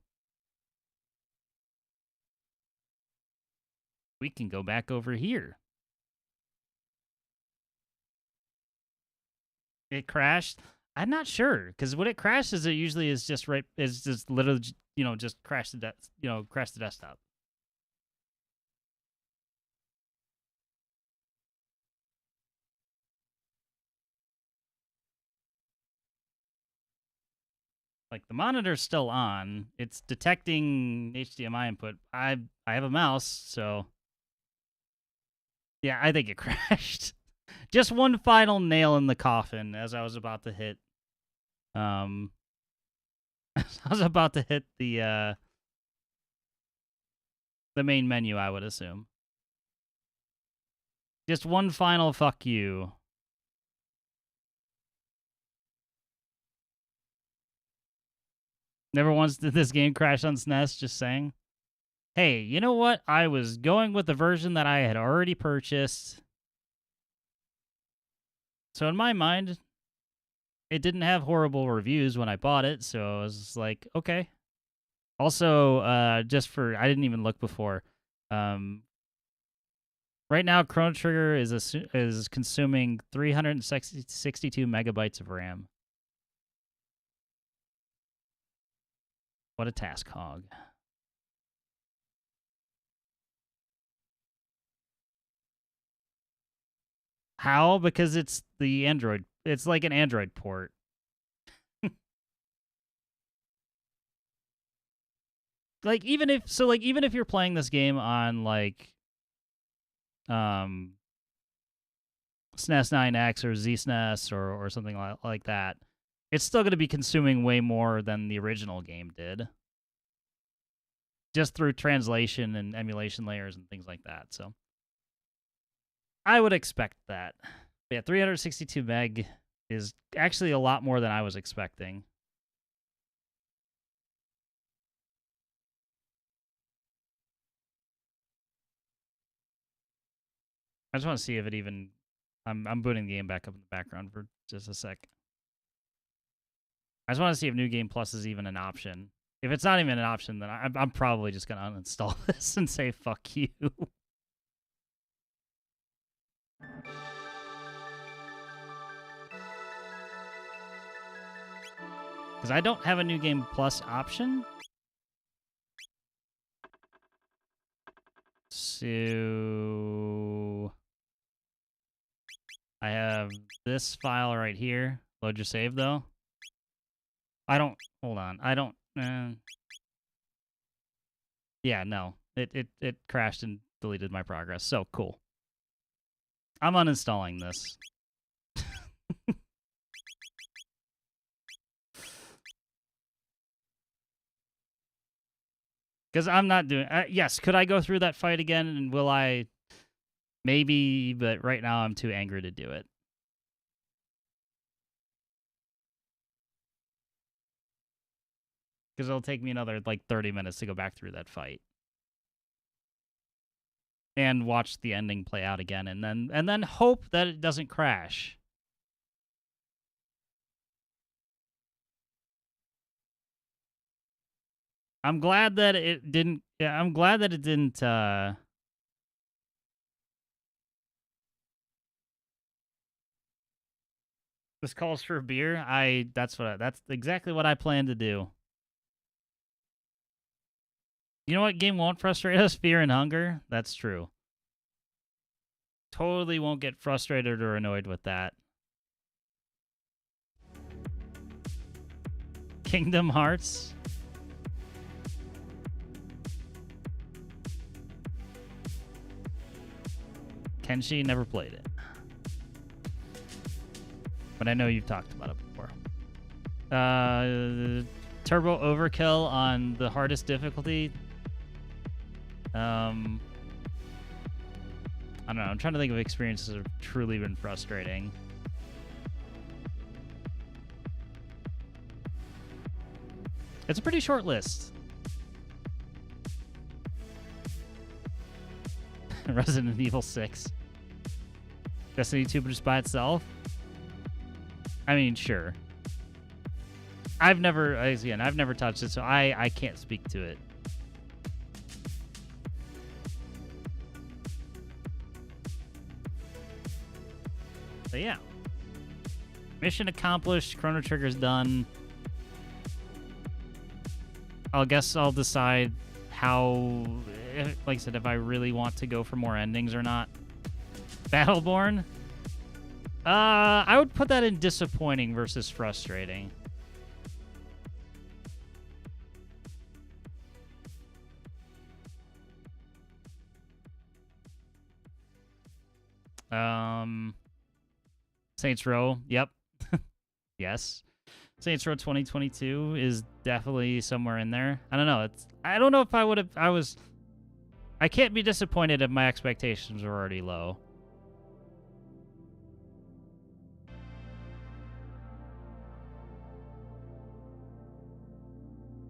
we can go back over here. It crashed. I'm not sure because when it crashes, it usually is just right. It's just literally, just crash the crash the desktop. Like the monitor's still on. It's detecting HDMI input. I have a mouse, so yeah, I think it crashed. Just one final nail in the coffin as I was about to hit. I was about to hit the main menu, I would assume. Just one final fuck you. Never once did this game crash on SNES, just saying. Hey, you know what? I was going with the version that I had already purchased. So in my mind, it didn't have horrible reviews when I bought it, so I was like, okay. Also, I didn't even look before. Right now, Chrono Trigger is consuming 362 megabytes of RAM. What a task hog. How? Because it's the Android. It's like an Android port. even if you're playing this game on SNES 9X or ZSNES or something like that, it's still going to be consuming way more than the original game did. Just through translation and emulation layers and things like that. So I would expect that. But yeah, 362 meg is actually a lot more than I was expecting. I just want to see if it even... I'm booting the game back up in the background for just a sec. I just want to see if New Game Plus is even an option. If it's not even an option, then I'm probably just going to uninstall this and say, fuck you. Because I don't have a New Game Plus option. So I have this file right here. Load your save, though. I don't... Hold on. I don't... yeah, no. It crashed and deleted my progress. So, cool. I'm uninstalling this. Because I'm not doing... yes, could I go through that fight again? And will I... Maybe, but right now I'm too angry to do it. Because it'll take me another, like, 30 minutes to go back through that fight. And watch the ending play out again, and then hope that it doesn't crash. I'm glad that it didn't... Yeah, I'm glad that it didn't... This calls for a beer. That's exactly what I plan to do. You know what game won't frustrate us? Fear and hunger. That's true. Totally won't get frustrated or annoyed with that. Kingdom Hearts. Kenshi, never played it. But I know you've talked about it before. Turbo overkill on the hardest difficulty. I don't know. I'm trying to think of experiences that have truly been frustrating. It's a pretty short list. Resident Evil 6. Destiny 2 just by itself. I mean, sure. I've never touched it, so I can't speak to it. But yeah. Mission accomplished. Chrono Trigger's done. I guess I'll decide how, like I said, if I really want to go for more endings or not. Battleborn? I would put that in disappointing versus frustrating. Saints Row, yep. Yes. Saints Row 2022 is definitely somewhere in there. I don't know. I don't know if I would have... I can't be disappointed if my expectations were already low.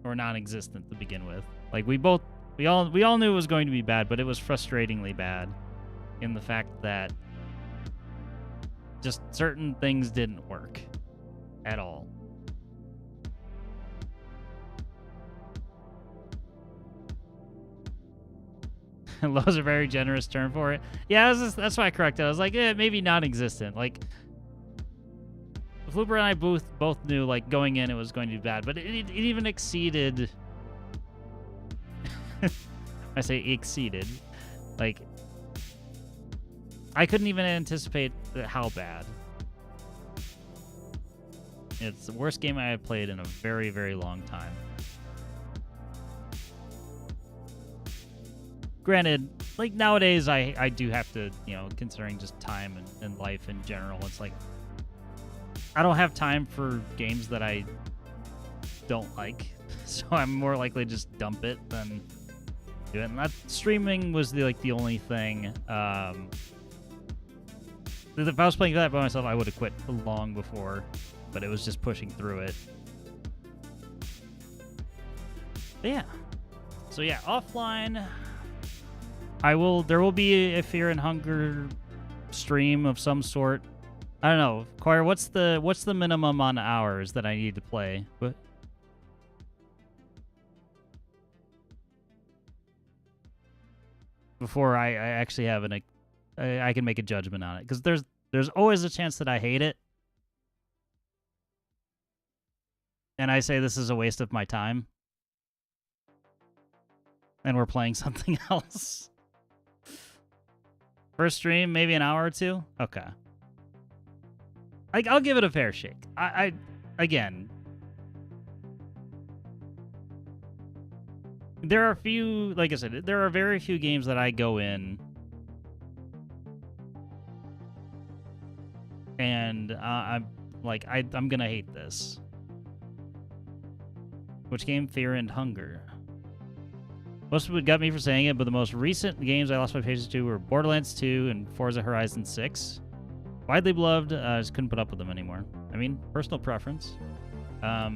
Or non-existent to begin with. Like, we all knew it was going to be bad, but it was frustratingly bad in the fact that just certain things didn't work at all. Low's a very generous term for it. Yeah, that's why I corrected. I was like, maybe non-existent. Like, Flooper and I both knew, like, going in it was going to be bad, but it even exceeded... I say exceeded. Like, I couldn't even anticipate how bad. It's the worst game I have played in a very, very long time. Granted, like, nowadays I do have to, you know, considering just time and life in general, it's like, I don't have time for games that I don't like, so I'm more likely to just dump it than do it. And that streaming was the only thing. If I was playing that by myself, I would have quit long before, but it was just pushing through it. But yeah. So yeah, offline, there will be a Fear and Hunger stream of some sort. I don't know. Choir, what's the minimum on hours that I need to play? What? Before I actually have I can make a judgment on it, because there's always a chance that I hate it, and I say this is a waste of my time, and we're playing something else. First stream, maybe an hour or two? Okay. I'll give it a fair shake. Again, there are few, like I said, there are very few games that I go in and I'm like, I'm gonna hate this. Which game? Fear and Hunger. Most people got me for saying it, but the most recent games I lost my patience to were Borderlands 2 and Forza Horizon 6. Widely beloved, I just couldn't put up with them anymore. I mean, personal preference. I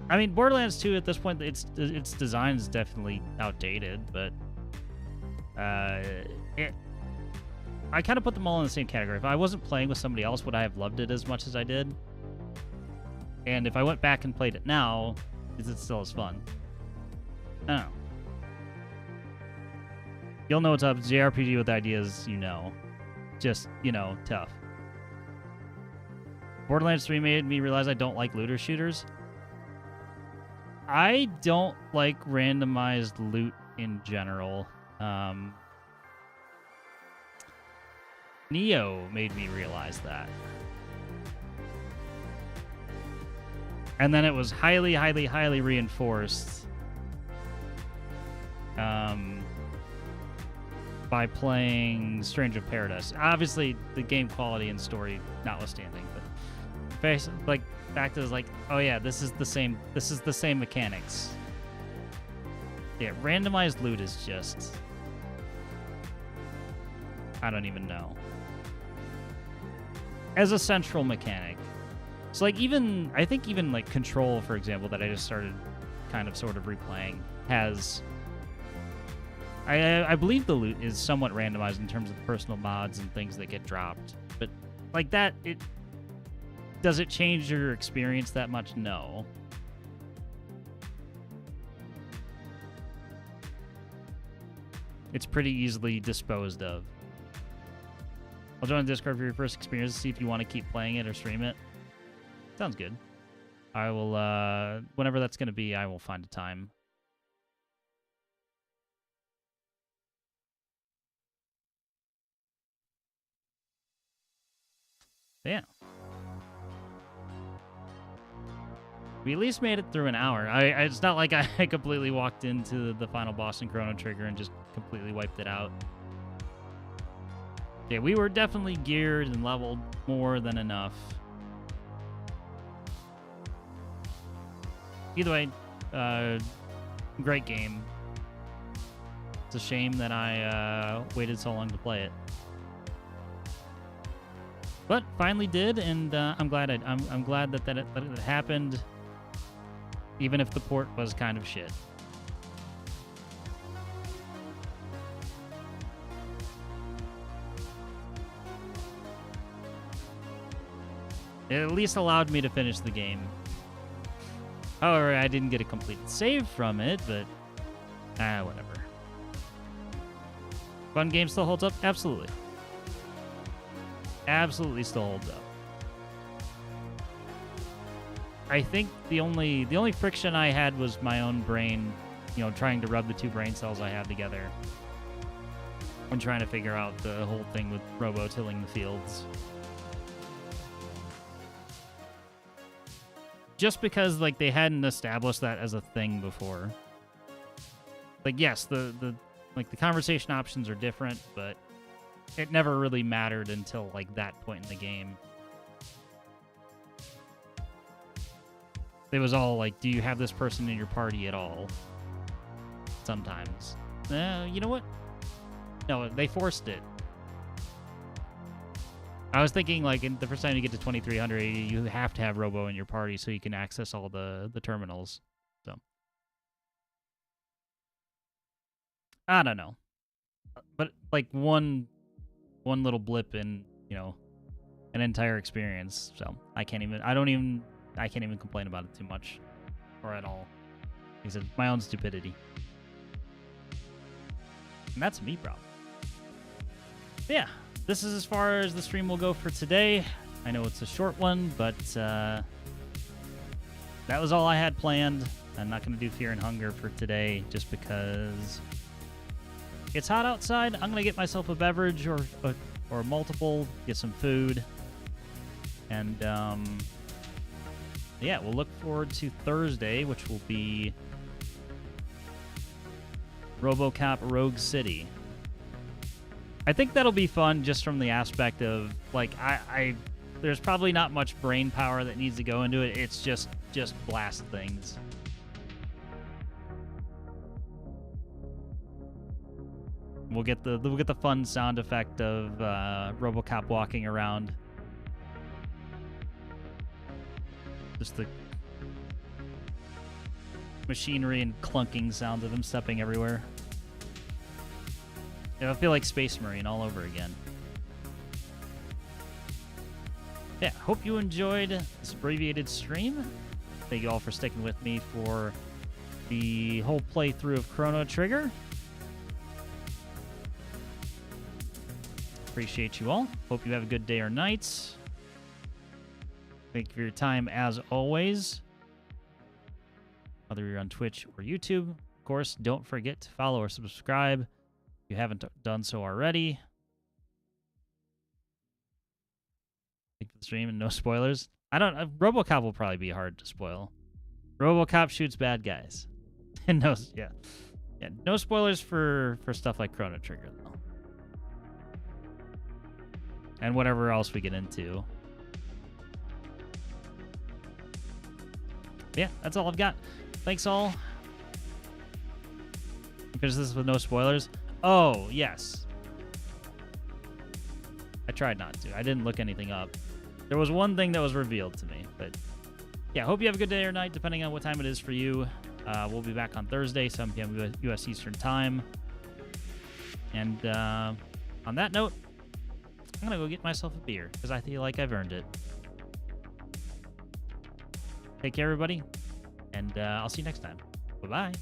mean, Borderlands 2 at this point, its design is definitely outdated, but I kind of put them all in the same category. If I wasn't playing with somebody else, would I have loved it as much as I did? And if I went back and played it now, is it still as fun? I don't know. You'll know what's up. JRPG with ideas, you know. Just, you know, tough. Borderlands 3 made me realize I don't like looter shooters. I don't like randomized loot in general. Neo made me realize that. And then it was highly, highly, highly reinforced by playing Strange of Paradise. Obviously, the game quality and story notwithstanding, but like fact is like, oh yeah, this is the same mechanics. Yeah, randomized loot is just, I don't even know. As a central mechanic. So like I think even like Control, for example, that I just started kind of sort of replaying, has, I believe the loot is somewhat randomized in terms of personal mods and things that get dropped. But like that, does it change your experience that much? No. It's pretty easily disposed of. I'll join the Discord for your first experience to see if you want to keep playing it or stream it. Sounds good. I will, whenever that's going to be, I will find a time. Yeah. We at least made it through an hour. It's not like I completely walked into the final boss in Chrono Trigger and just completely wiped it out. Yeah, we were definitely geared and leveled more than enough. Either way, great game. It's a shame that I waited so long to play it, but finally did, and I'm glad I'm glad that it happened, even if the port was kind of shit. It at least allowed me to finish the game. However, I didn't get a complete save from it, but whatever. Fun game still holds up? Absolutely. Absolutely still holds up. I think the only friction I had was my own brain, you know, trying to rub the two brain cells I had together and trying to figure out the whole thing with robo-tilling the fields. Just because, like, they hadn't established that as a thing before. Like, yes, the conversation options are different, but it never really mattered until, like, that point in the game. It was all like, do you have this person in your party at all? Sometimes. You know what? No, they forced it. I was thinking, like, the first time you get to 2300, you have to have Robo in your party so you can access all the terminals. So, I don't know. But, like, one little blip in, you know, an entire experience. So, I can't even complain about it too much. Or at all. Like I said, my own stupidity. And that's me, bro. Yeah. This is as far as the stream will go for today. I know it's a short one, but that was all I had planned. I'm not going to do Fear and Hunger for today just because it's hot outside. I'm going to get myself a beverage or multiple, get some food. And, yeah, we'll look forward to Thursday, which will be RoboCop Rogue City. I think that'll be fun just from the aspect of, like, there's probably not much brain power that needs to go into it. It's just blast things. We'll get the fun sound effect of RoboCop walking around. Just the machinery and clunking sounds of him stepping everywhere. I feel like Space Marine all over again. Yeah, hope you enjoyed this abbreviated stream. Thank you all for sticking with me for the whole playthrough of Chrono Trigger. Appreciate you all. Hope you have a good day or night. Thank you for your time as always. Whether you're on Twitch or YouTube. Of course, don't forget to follow or subscribe if you haven't done so already. Thank you for the stream and no spoilers. RoboCop will probably be hard to spoil. RoboCop shoots bad guys. And yeah, no spoilers for stuff like Chrono Trigger though. And whatever else we get into. Yeah, that's all I've got. Thanks all. Finish this with no spoilers. Oh, yes. I tried not to. I didn't look anything up. There was one thing that was revealed to me, but yeah, hope you have a good day or night, depending on what time it is for you. We'll be back on Thursday, 7 p.m. U.S. Eastern Time. And on that note, I'm going to go get myself a beer, because I feel like I've earned it. Take care, everybody, and I'll see you next time. Bye-bye.